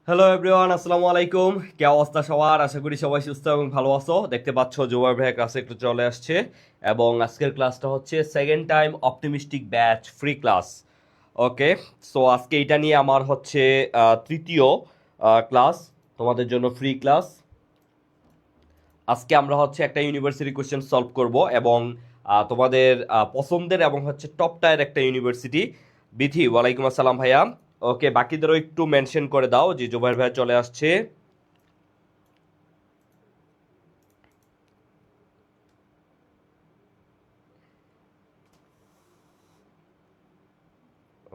Hello everyone, আসসালামু আলাইকুম। কি অবস্থা সবার? আশা করি সবাই সুস্থ এবং ভালো আছো। দেখতে পাচ্ছ জুবাইর ভাইয়ের ক্লাসে একটু চলে আসছে এবং আজকের ক্লাসটা হচ্ছে second time optimistic batch free class. Okay, so আজকে এটা নিয়ে আমার হচ্ছে তৃতীয় ক্লাস, তোমাদের জন্য ফ্রি ক্লাস। আজকে আমরা হচ্ছে একটা ইউনিভার্সিটি কোশ্চেন সলভ করব এবং তোমাদের পছন্দের এবং হচ্ছে টপ টায়ার একটা ইউনিভার্সিটি। বিথি, ওয়ালাইকুম আসসালাম ভাইয়া। ওকে, বাকিদেরও একটু মেনশন করে দাও যে জুবাইর ভাইয়া চলে আসছে।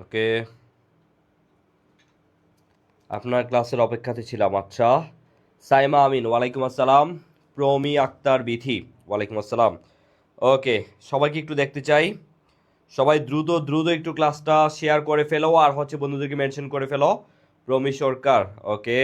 ওকে, আপনার ক্লাসের অপেক্ষাতে ছিলাম। আচ্ছা, সাইমা আমিন, ওয়ালাইকুম আসসালাম। প্রমি আক্তার বিথি, ওয়ালাইকুম আসসালাম। ওকে, সবাইকে একটু দেখতে চাই। সবাই দ্রুত দ্রুত একটু ক্লাসটা শেয়ার করে ফেলো আর হচ্ছে বন্ধুদেরকে মেনশন করে ফেলো। প্রমি সরকার, ওকে।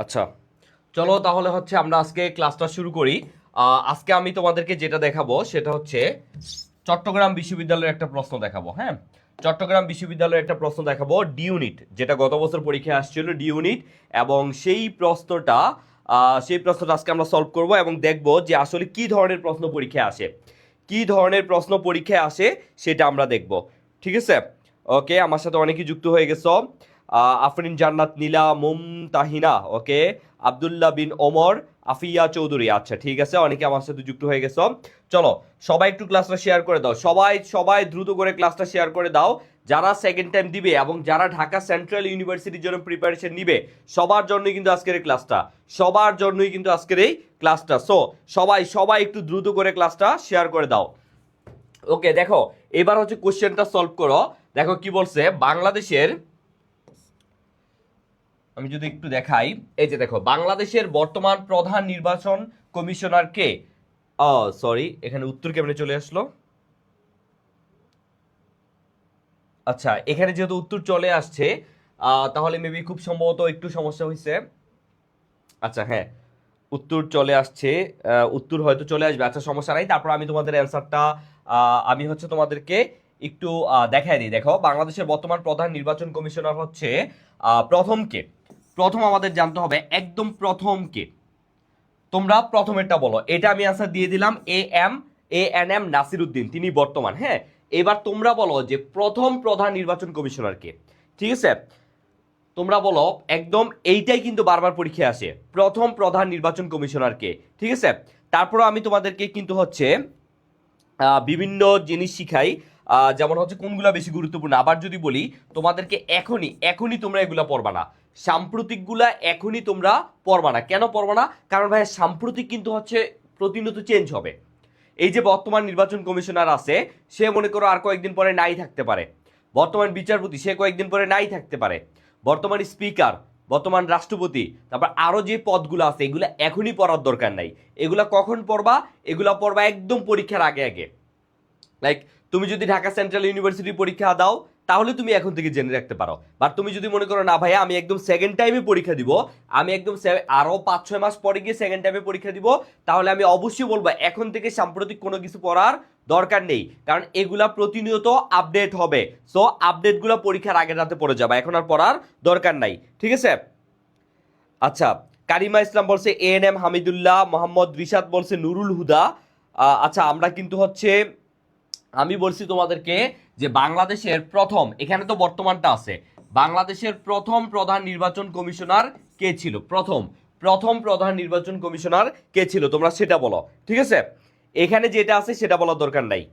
আচ্ছা, চলো তাহলে হচ্ছে আমরা আজকে ক্লাসটা শুরু করি। আজকে আমি তোমাদেরকে যেটা দেখাবো সেটা হচ্ছে চট্টগ্রাম বিশ্ববিদ্যালয়ের একটা প্রশ্ন দেখাবো। হ্যাঁ, চট্টগ্রাম বিশ্ববিদ্যালয়ের একটা প্রশ্ন দেখাবো, ডি ইউনিট, যেটা গত বছর পরীক্ষায় আসছিল, ডি ইউনিট। এবং সেই প্রশ্নটা আজকে আমরা সলভ করব এবং দেখব যে আসলে কি ধরনের প্রশ্ন পরীক্ষায় আসে, কি ধরনের প্রশ্ন পরীক্ষায় আসে সেটা আমরা দেখব। ঠিক আছে? ওকে, আমার সাথে অনেকেই যুক্ত হয়ে গেছো। আফরিন জান্নাত, নীলা, মুমতাহিনা, ওকে, আব্দুল্লাহ বিন ওমর, আফিয়া চৌধুরী। আচ্ছা ঠিক আছে, অনেকে আমার সাথে যুক্ত হয়ে গেছো। চলো সবাই একটু ক্লাসটা শেয়ার করে দাও, সবাই সবাই দ্রুত করে ক্লাসটা শেয়ার করে দাও। যারা সেকেন্ড টাইম দিবে এবং যারা ঢাকা সেন্ট্রাল ইউনিভার্সিটির জন্য প্রিপারেশন নিবে, সবার জন্যই কিন্তু আজকের এই ক্লাসটা, সবার জন্যই কিন্তু আজকের এই ক্লাসটা। সো সবাই সবাই একটু দ্রুত করে ক্লাসটা শেয়ার করে দাও। ওকে, দেখো এবার হচ্ছে কোশ্চেনটা সলভ করো। দেখো কি বলছে, বাংলাদেশের, আমি যদি একটু দেখাই, এই যে দেখো, বাংলাদেশের বর্তমান প্রধান নির্বাচন কমিশনার কে? সরি, এখানে উত্তর কেমনে চলে আসলো? আচ্ছা, এখানে যেহেতু উত্তর চলে আসছে, তাহলে মেবি খুব সম্ভবত একটু সমস্যা হয়েছে। আচ্ছা হ্যাঁ, উত্তর চলে আসছে, উত্তর হয়তো চলে আসবে। আচ্ছা সমস্যা নাই, তারপর আমি তোমাদের অ্যান্সারটা আমি হচ্ছে তোমাদেরকে একটু দেখাই দিই। দেখো, বাংলাদেশের বর্তমান প্রধান নির্বাচন কমিশনার হচ্ছে প্রথম কে? প্রথম আমাদের জানতে হবে, একদম প্রথম কে। তোমরা প্রথমেরটা বলো, এটা আমি আনসার দিয়ে দিলাম, A N M Nasir Uddin, তিনি বর্তমান। হ্যাঁ, এবার তোমরা বলো যে প্রথম প্রধান নির্বাচন কমিশনার কে। ঠিক আছে, তোমরা বলো একদম, এইটাই কিন্তু বারবার পরীক্ষায় আসে, প্রথম প্রধান নির্বাচন কমিশনার কে। ঠিক আছে, তারপরে আমি তোমাদেরকে কিন্তু হচ্ছে বিভিন্ন জিনিস শিখাই, যেমন হচ্ছে কোনগুলা বেশি গুরুত্বপূর্ণ। আবার যদি বলি তোমাদেরকে, এখনই এখনই তোমরা এগুলা পড়বা না, সাম্প্রতিকগুলা এখনই তোমরা পড়বা না। কেন পড়বা না? কারণ ভাই সাম্প্রতিক কিন্তু হচ্ছে প্রতিনিয়ত চেঞ্জ হবে। এই যে বর্তমান নির্বাচন কমিশনার আছে, সে মনে করো আর কয়েকদিন পরে নাই থাকতে পারে। বর্তমান বিচারপতি, সে কয়েকদিন পরে নাই থাকতে পারে। বর্তমান স্পিকার, বর্তমান রাষ্ট্রপতি, তারপর আরো যে পদগুলো আছে, এগুলো এখনই পড়ার দরকার নাই। এগুলা কখন পড়বা? এগুলা পড়বা একদম পরীক্ষার আগে আগে। লাইক, তুমি যদি ঢাকা সেন্ট্রাল ইউনিভার্সিটি পরীক্ষা দাও, তাহলে তুমি এখন থেকে জেনে রাখতে পারো। বাট তুমি যদি মনে করো না ভাইয়া আমি একদম সেকেন্ড টাইমে পরীক্ষা দিব, আমি একদম আরো 5-6 মাস পরে গিয়ে সেকেন্ড টাইমে পরীক্ষা দিব, তাহলে আমি অবশ্যই বলবো এখন থেকে সাম্প্রতিক কোনো কিছু পড়ার দরকার নেই, কারণ এগুলা প্রতিনিয়ত আপডেট হবে। সো আপডেটগুলো পরীক্ষার আগের রাতে পড়ে যাবে, এখন আর পড়ার দরকার নাই। ঠিক আছে? আচ্ছা, কারিমা ইসলাম বলছে A N M Hamidullah, Mohammad Rishad বলছে নুরুল হুদা। আচ্ছা, আমরা কিন্তু হচ্ছে, আমি বলছি তোমাদেরকে যে বাংলাদেশের প্রথম, এখানে তো বর্তমানটা আছে, বাংলাদেশের প্রথম প্রধান নির্বাচন কমিশনার কে ছিল? প্রথম প্রথম প্রধান নির্বাচন কমিশনার কে ছিল, তোমরা সেটা বলো। ঠিক আছে, এখানে যেটা আছে সেটা বলার দরকার নাই।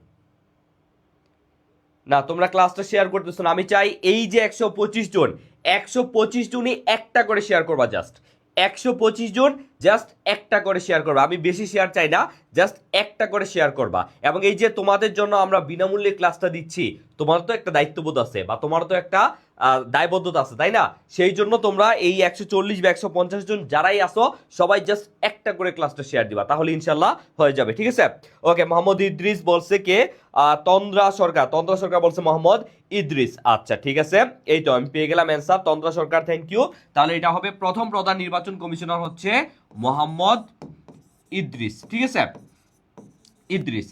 না, তোমরা ক্লাসটা শেয়ার করতেছো না। আমি চাই এই যে 125 জন, 125 জনই একটা করে শেয়ার করবা, জাস্ট 125 জন জাস্ট একটা করে শেয়ার করবা। আমি বেশি শেয়ার চাই না, জাস্ট একটা করে শেয়ার করবা। এবং এই যে তোমাদের জন্য আমরা বিনামূল্যে ক্লাসটা দিচ্ছি, তোমার তো একটা দায়িত্ববোধ আছে বা তোমার তো একটা দায়বদ্ধতা আছে, তাই না? সেই জন্য তোমরা এই 140 বা 150 জন যারাই আসো সবাই জাস্ট একটা করে ক্লাসটা শেয়ার দিবা, তাহলে ইনশাল্লাহ হয়ে যাবে, ঠিক আছে? ওকে, মোহাম্মদ ইদ্রিস বলছে কে? তন্দ্রা সরকার বলছে মোহাম্মদ ইদ্রিস। আচ্ছা ঠিক আছে, এই তো আমি পেয়ে গেলাম answer, Tandra Sarkar, thank you. তাহলে এটা হবে প্রথম প্রধান নির্বাচন কমিশনার হচ্ছে মোহাম্মদ ইদ্রিস, ঠিক আছে, ইদ্রিস।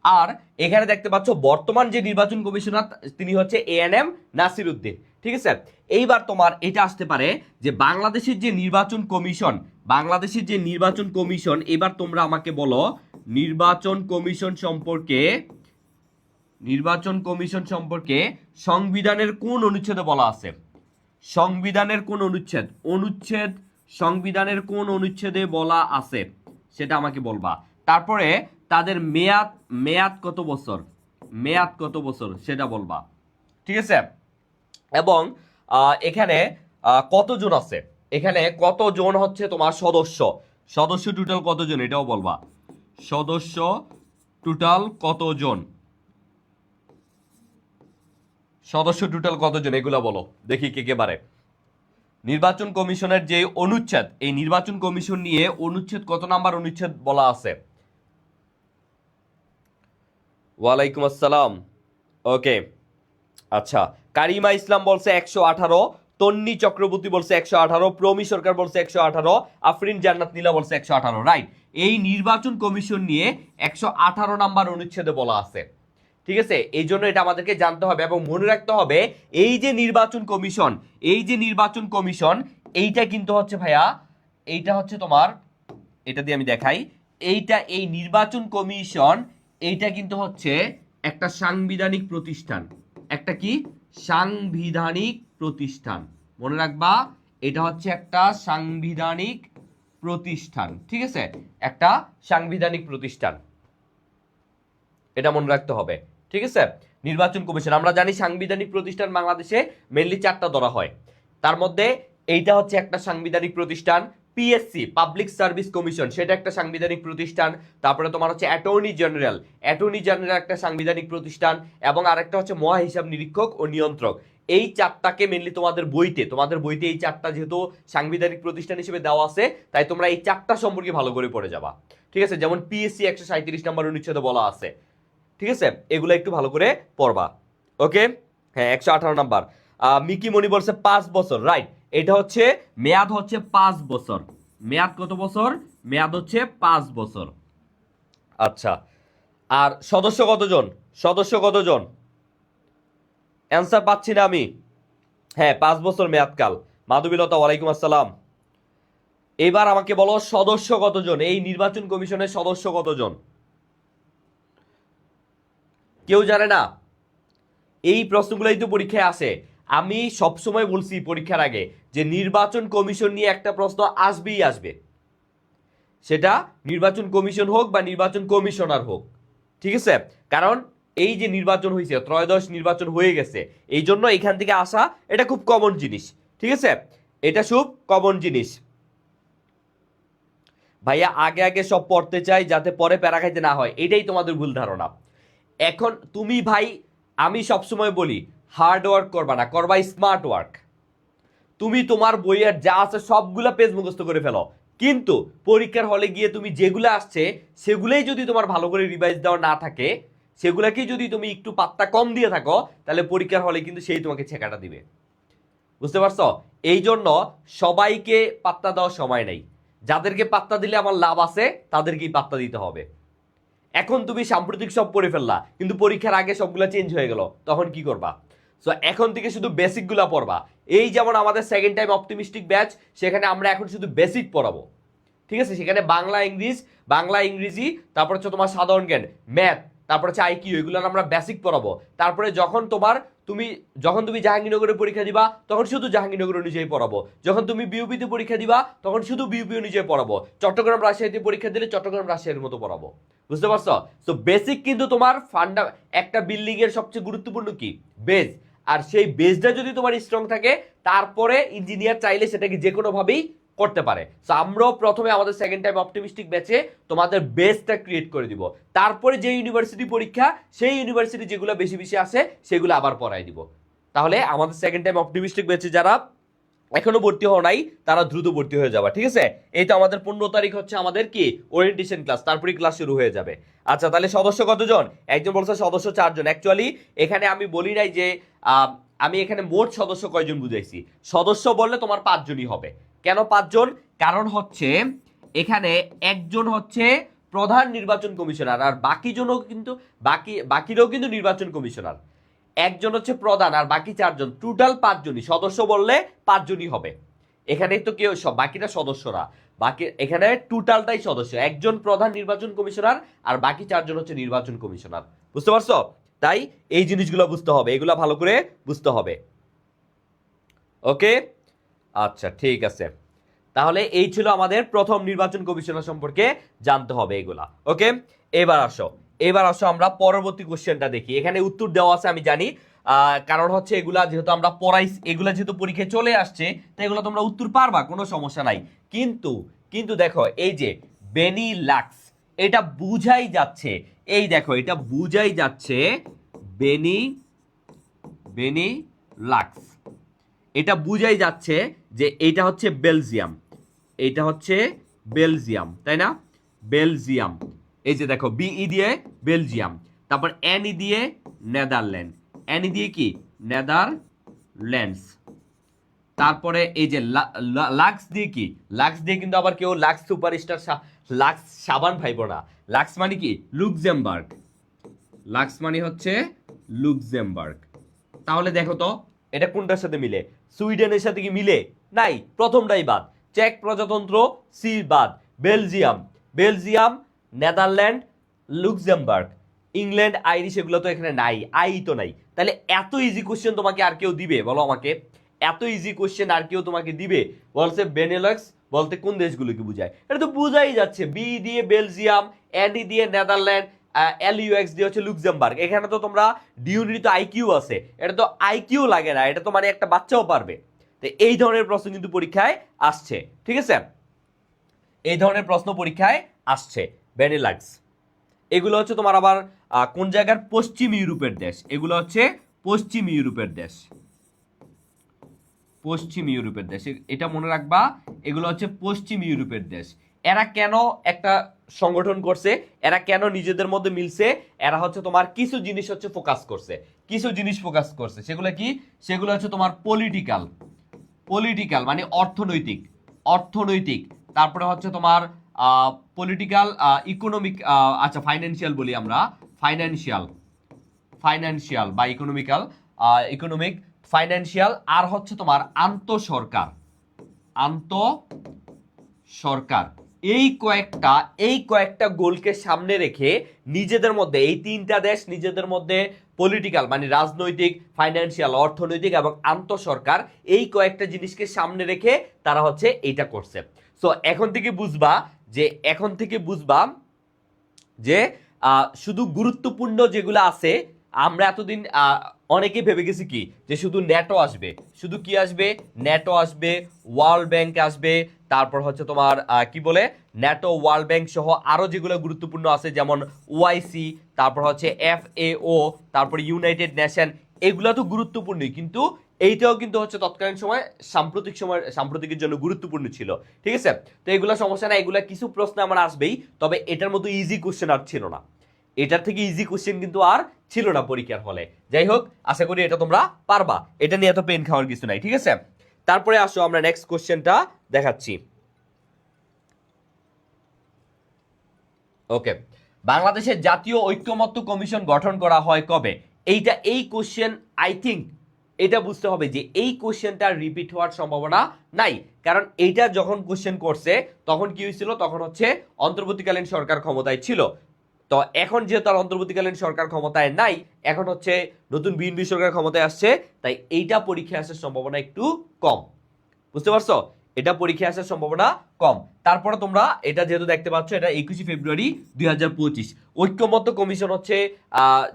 আর এখানে দেখতে পাচ্ছ বর্তমান যে নির্বাচন কমিশনার তিনি হচ্ছে ANM নাসির উদ্দিন, ঠিক আছে। এইবার তোমার এটা আসতে পারে যে বাংলাদেশের যে নির্বাচন কমিশন, এবার তোমরা আমাকে বলো নির্বাচন কমিশন সম্পর্কে সংবিধানের কোন অনুচ্ছেদে বলা আছে? সংবিধানের কোন অনুচ্ছেদে বলা আছে সেটা আমাকে বলবা। তারপরে তাদের মেয়াদ কত বছর সেটা বলবা, ঠিক আছে। এবং এখানে কতজন আছে, এখানে কতজন হচ্ছে তোমার সদস্য টোটাল কতজন এটাও বলবা। সদস্য টোটাল কতজন এগুলা বলো, দেখি কে কে পারে। নির্বাচন কমিশনের যে অনুচ্ছেদ, এই নির্বাচন কমিশন নিয়ে অনুচ্ছেদ কত নাম্বার অনুচ্ছেদ বলা আছে? ওয়ালাইকুম আসসালাম। ওকে, আচ্ছা, কারিমা ইসলাম বলছে 118, তন্নি চক্রবর্তী বলছে 118, প্রমি সরকার বলছে 118, আফরিন জান্নাত নীলা বলছে 118, রাইট। এই নির্বাচন কমিশন নিয়ে 118 নাম্বার অনুচ্ছেদে বলা আছে, ঠিক আছে। এই জন্য এটা আমাদেরকে জানতে হবে এবং মনে রাখতে হবে, এই যে নির্বাচন কমিশন এইটা কিন্তু হচ্ছে ভাইয়া, এইটা হচ্ছে তোমার, এটা দিয়ে আমি দেখাই, এই নির্বাচন কমিশন এইটা কিন্তু হচ্ছে একটা সাংবিধানিক প্রতিষ্ঠান, একটা কি সাংবিধানিক প্রতিষ্ঠান, মনে রাখবা, এটা হচ্ছে একটা সাংবিধানিক প্রতিষ্ঠান, ঠিক আছে, একটা সাংবিধানিক প্রতিষ্ঠান, এটা মনে রাখতে হবে, ঠিক আছে। নির্বাচন কমিশন আমরা জানি সাংবিধানিক প্রতিষ্ঠান বাংলাদেশে মেইনলি 4টা ধরা হয়, তার মধ্যে এইটা হচ্ছে একটা সাংবিধানিক প্রতিষ্ঠান। PSC পাবলিক সার্ভিস কমিশন সেটা একটা সাংবিধানিক প্রতিষ্ঠান। তারপরে তোমার হচ্ছে অ্যাটর্নি জেনারেল একটা সাংবিধানিক প্রতিষ্ঠান, এবং আরেকটা হচ্ছে মহাহিসাব নিরীক্ষক ও নিয়ন্ত্রক। এই 4টাকে মেইনলি তোমাদের বইতে এই 4টা যেহেতু সাংবিধানিক প্রতিষ্ঠান হিসেবে দেওয়া আছে, তাই তোমরা এই 4টা সম্পর্কে ভালো করে পড়ে যাবা, ঠিক আছে। যেমন PSC 137 নম্বর অনুচ্ছেদে বলা আছে, ঠিক আছে, এগুলো একটু ভালো করে পড়বা। ওকে, হ্যাঁ 118 নাম্বার। মিকি মনি বলছে 5 বছর, রাইট। এটা হচ্ছে মেয়াদ হচ্ছে 5 বছর। মেয়াদ কত বছর? মেয়াদ হচ্ছে 5 বছর। আচ্ছা, আর সদস্য কতজন? অ্যান্সার পাচ্ছি না আমি। হ্যাঁ 5 বছর মেয়াদকাল। মাধবীলতা ওয়ালাইকুম আসসালাম। এবার আমাকে বলো সদস্য কতজন, এই নির্বাচন কমিশনের সদস্য কতজন? কেউ জানে না? এই প্রশ্নগুলোই তো পরীক্ষায় আসে। আমি সবসময় বলছি পরীক্ষার আগে যে নির্বাচন কমিশন নিয়ে একটা প্রশ্ন আসবেই আসবে, সেটা নির্বাচন কমিশন হোক বা নির্বাচন কমিশনার হোক, ঠিক আছে। কারণ এই যে নির্বাচন হয়েছে, ত্রয়োদশ নির্বাচন হয়ে গেছে, এই জন্য এখান থেকে আসা এটা খুব কমন জিনিস, ঠিক আছে, এটা খুব কমন জিনিস। ভাইয়া আগে সব পড়তে চাই যাতে পরে প্যারা খাইতে না হয়, এটাই তোমাদের ভুল ধারণা। এখন তুমি ভাই, আমি সবসময় বলি হার্ড ওয়ার্ক করবা না, করবা স্মার্ট ওয়ার্ক। তুমি তোমার বইয়ের যা আছে সবগুলা পেজ মুখস্থ করে ফেলো, কিন্তু পরীক্ষার হলে গিয়ে তুমি যেগুলো আসছে সেগুলোই যদি তোমার ভালো করে রিভাইজ দেওয়া না থাকে, সেগুলাকেই যদি তুমি একটু পাত্তা কম দিয়ে থাকো, তাহলে পরীক্ষার হলে কিন্তু সেই তোমাকে ছেকাটা দিবে, বুঝতে পারছো? এই জন্য সবাইকে পাত্তা দেওয়ার সময় নেই, যাদেরকে পাত্তা দিলে আমার লাভ আছে তাদেরকেই পাত্তা দিতে হবে। এখন তুমি সাম্প্রতিক সব পড়ে ফেললা, কিন্তু পরীক্ষার আগে সবগুলা চেঞ্জ হয়ে গেল, তখন কি করবা? সো এখন থেকে শুধু বেসিকগুলা পড়বা। এই যেমন আমাদের সেকেন্ড টাইম অপটিমিস্টিক ব্যাচ, সেখানে আমরা এখন শুধু বেসিক পড়াবো, ঠিক আছে। সেখানে বাংলা ইংরেজি, তারপর হচ্ছে তোমার সাধারণ জ্ঞান, ম্যাথ, তারপর হচ্ছে আইকিউ, এগুলো আমরা বেসিক পড়াবো। তারপরে যখন তুমি জাহাঙ্গীরনগরে পরীক্ষা দিবা, তখন শুধু জাহাঙ্গীরনগর অনুযায়ী পড়াবো। যখন তুমি বিউপিতে পরীক্ষা দিবা, তখন শুধু বিউপি অনুযায়ী পড়াবো। চট্টগ্রাম রাজশাহীতে পরীক্ষা দিলে চট্টগ্রাম রাজশাহীর মতো পড়াবো, বুঝতে পারছো? তো বেসিক কিন্তু তোমার একটা বিল্ডিং এর সবচেয়ে গুরুত্বপূর্ণ কি? বেস। আর সেই বেসটা যদি তোমার স্ট্রং থাকে, তারপরে ইঞ্জিনিয়ার চাইলে সেটাকে যে কোনো ভাবেই করতে পারে। সো আমরাও প্রথমে আমাদের সেকেন্ড টাইম অপটিমিস্টিক ব্যাচে তোমাদের বেসটা ক্রিয়েট করে দিব, তারপরে যে ইউনিভার্সিটি পরীক্ষা, সেই ইউনিভার্সিটি যেগুলো বেশি আসে সেগুলো আবার পড়াই দিব, তাহলে আমাদের সেকেন্ড টাইম অপটিমিস্টিক ব্যাচে যারা এখনো ভর্তি হওয়া নাই তারা দ্রুত ভর্তি হয়ে যাবে, ঠিক আছে? এই তো আমাদের 15 তারিখ হচ্ছে আমাদের কি ওরিয়েন্টেশন ক্লাস, তারপরে ক্লাস শুরু হয়ে যাবে। আচ্ছা, তাহলে সদস্য কতজন? একজন বলছে সদস্য 4 জন। অ্যাকচুয়ালি এখানে আমি বলি নাই যে আমি এখানে মোট সদস্য কয়জন বুঝাইছি। সদস্য বললে তোমার 5 জনই হবে। কেন 5 জন? কারণ হচ্ছে এখানে একজন হচ্ছে প্রধান নির্বাচন কমিশনার, আর বাকিরাও কিন্তু নির্বাচন কমিশনার। একজন হচ্ছে প্রধান আর বাকি 4 জন, টোটাল 5 জনই। সদস্য বললে 5 জনই হবে। এখানে তো কেউ বাকিরা সদস্যরা, বাকি এখানে টোটালটাই সদস্য। একজন প্রধান নির্বাচন কমিশনার আর বাকি 4 জন হচ্ছে নির্বাচন কমিশনার। বুঝতে পারছো? তাই এই জিনিসগুলো বুঝতে হবে, এগুলা ভালো করে বুঝতে হবে। ওকে, আচ্ছা ঠিক আছে। তাহলে এই ছিল আমাদের প্রথম নির্বাচন কমিশনার সম্পর্কে জানতে হবে এগুলা। ওকে, এবার আসো আমরা পরবর্তী কোশ্চেনটা দেখি। এখানে উত্তর দেওয়া আছে আমি জানি, কারণ হচ্ছে এগুলা যেহেতু আমরা পড়াই, এগুলা যেহেতু পরীক্ষায় চলে আসছে, তাই এগুলো তোমরা উত্তর পারবা, কোনো সমস্যা নাই। কিন্তু দেখো এই যে বেনি লাক্স, এটা বুঝাই যাচ্ছে, এই দেখো এটা বুঝাই যাচ্ছে বেনি লাক্স, এটা বুঝাই যাচ্ছে যে এটা হচ্ছে বেলজিয়াম, এটা হচ্ছে বেলজিয়াম, তাই না? বেলজিয়াম, এই যে দেখো বিই দিয়ে বেলজিয়াম, তারপর এনই দিয়ে নেদারল্যান্ড, এনই দিয়ে কি নেদারল্যান্ডস, তারপরে এই যে লাক্স দিয়ে কি, লাক্স দিয়ে কিন্তু আবার কেউ লাক্স সুপারস্টার লাক্স সাবান ভাইব না। লাক্স মানে কি লুক্সেমবার্গ, লাক্স মানে হচ্ছে লুক্সেমবার্গ। তাহলে দেখো তো এটা কোনটার সাথে মিলে? সুইডেনের সাথে কি মিলে? নাই, প্রথমটাই বাদ। চেক প্রজাতন্ত্র সি বাদ, Belgium, Netherland, Luxembourg, England, Irish, এগুলো তো এখানে নাই, আই তো নাই। তাহলে এত ইজি কোশ্চেন তোমাকে আর কেউ দিবে বলো আমাকে? এত ইজি কোশ্চেন আর কেউ তোমাকে দিবে? বলছে বেনেলক্স বলতে কোন দেশগুলোকে বুঝায়? এটা তো বুঝাই যাচ্ছে, বি দিয়ে বেলজিয়াম, এনই দিয়ে নেদারল্যান্ড, এলইউএক্স দিয়ে হচ্ছে লুক্সেমবার্গ। এখানে তো তোমরা ডিউনিটি তো আইকিউ আছে, এটা তো আইকিউ লাগে না, এটা তো মানে একটা বাচ্চাও পারবে। তো এই ধরনের প্রশ্ন কিন্তু পরীক্ষায় আসছে, ঠিক আছে? এই ধরনের প্রশ্ন পরীক্ষায় আসছে। বেনেলাক্স এগুলো হচ্ছে তোমার আবার কোন জায়গার? পশ্চিম ইউরোপের দেশ, এগুলো হচ্ছে পশ্চিম ইউরোপের দেশ, পশ্চিম ইউরোপের দেশ, এটা মনে রাখবা, এগুলো হচ্ছে পশ্চিম ইউরোপের দেশ। এরা কেন একটা সংগঠন করছে, এরা কেন নিজেদের মধ্যে মিলছে? এরা হচ্ছে তোমার কিছু জিনিস হচ্ছে ফোকাস করছে, সেগুলো কি? সেগুলো হচ্ছে তোমার পলিটিক্যাল মানে অর্থনৈতিক, তারপরে হচ্ছে তোমার পলিটিক্যাল, ইকোনমিক, আচ্ছা ফাইন্যান্সিয়াল বলি আমরা, ফাইন্যান্সিয়াল বা ইকোনমিক, ফাইন্যান্সিয়াল, আর হচ্ছে তোমার আন্তঃসরকার। এই কয়েকটা গোলকে সামনে রেখে নিজেদের মধ্যে, এই তিনটা দেশ নিজেদের মধ্যে পলিটিক্যাল মানে রাজনৈতিক, ফাইন্যান্সিয়াল অর্থনৈতিক এবং আন্তঃসরকার, এই কয়েকটা জিনিসকে সামনে রেখে তারা হচ্ছে এইটা করছে। সো এখন থেকে বুঝবা যে শুধু গুরুত্বপূর্ণ যেগুলো আছে, আমরা এতদিন অনেকে ভেবে গেছি কি যে শুধু ন্যাটো আসবে, শুধু কি আসবে? ন্যাটো আসবে, ওয়ার্ল্ড ব্যাংক আসবে, তারপর হচ্ছে তোমার কি বলে ন্যাটো, ওয়ার্ল্ড ব্যাংক সহ আরো যেগুলো গুরুত্বপূর্ণ আছে যেমন ওআইসি, তারপর হচ্ছে এফএও, তারপর ইউনাইটেড নেশন, এগুলো তো গুরুত্বপূর্ণই, কিন্তু এইটাও কিন্তু হচ্ছে তৎকালীন সময় সাম্প্রতিকের জন্য গুরুত্বপূর্ণ ছিল, ঠিক আছে? তো এগুলো সমস্যা না, এগুলা কিছু প্রশ্ন আমার আসবেই, তবে এটার মতো ইজি কোশ্চেন আর ছিল না, এটার থেকে ইজি কোশ্চেন কিন্তু আর ছিল না পরীক্ষার হলে। যাই হোক, আশা করি এটা তোমরা পারবা, এটা নিয়ে এত পেন খাওয়ার কিছু নাই, ঠিক আছে? তারপরে আসো আমরা নেক্সট কোশ্চেনটা দেখাচ্ছি। ওকে, বাংলাদেশের জাতীয় ঐক্যমত্য কমিশন গঠন করা হয় কবে? এই কোশ্চেন আই থিঙ্ক এটা বুঝতে হবে যে এই কোশ্চেনটা রিপিট হওয়ার সম্ভাবনা নাই, কারণ এইটা যখন কোশ্চেন করছে তখন কি হয়েছিল? তখন হচ্ছে অন্তর্বর্তীকালীন সরকার ক্ষমতায় ছিল। তো এখন যেহেতু আর অন্তর্বর্তীকালীন সরকার ক্ষমতায় নাই, এখন হচ্ছে নতুন বিএনপি সরকার ক্ষমতায় আসছে, তাই এইটা পরীক্ষায় আসার সম্ভাবনা একটু কম। বুঝতে পারছো? এটা পরীক্ষায় আসার সম্ভাবনা কম। তারপরে তোমরা এটা যেহেতু দেখতে পাচ্ছ, এটা 21 ফেব্রুয়ারি 2025। ঐক্যমত্য কমিশন হচ্ছে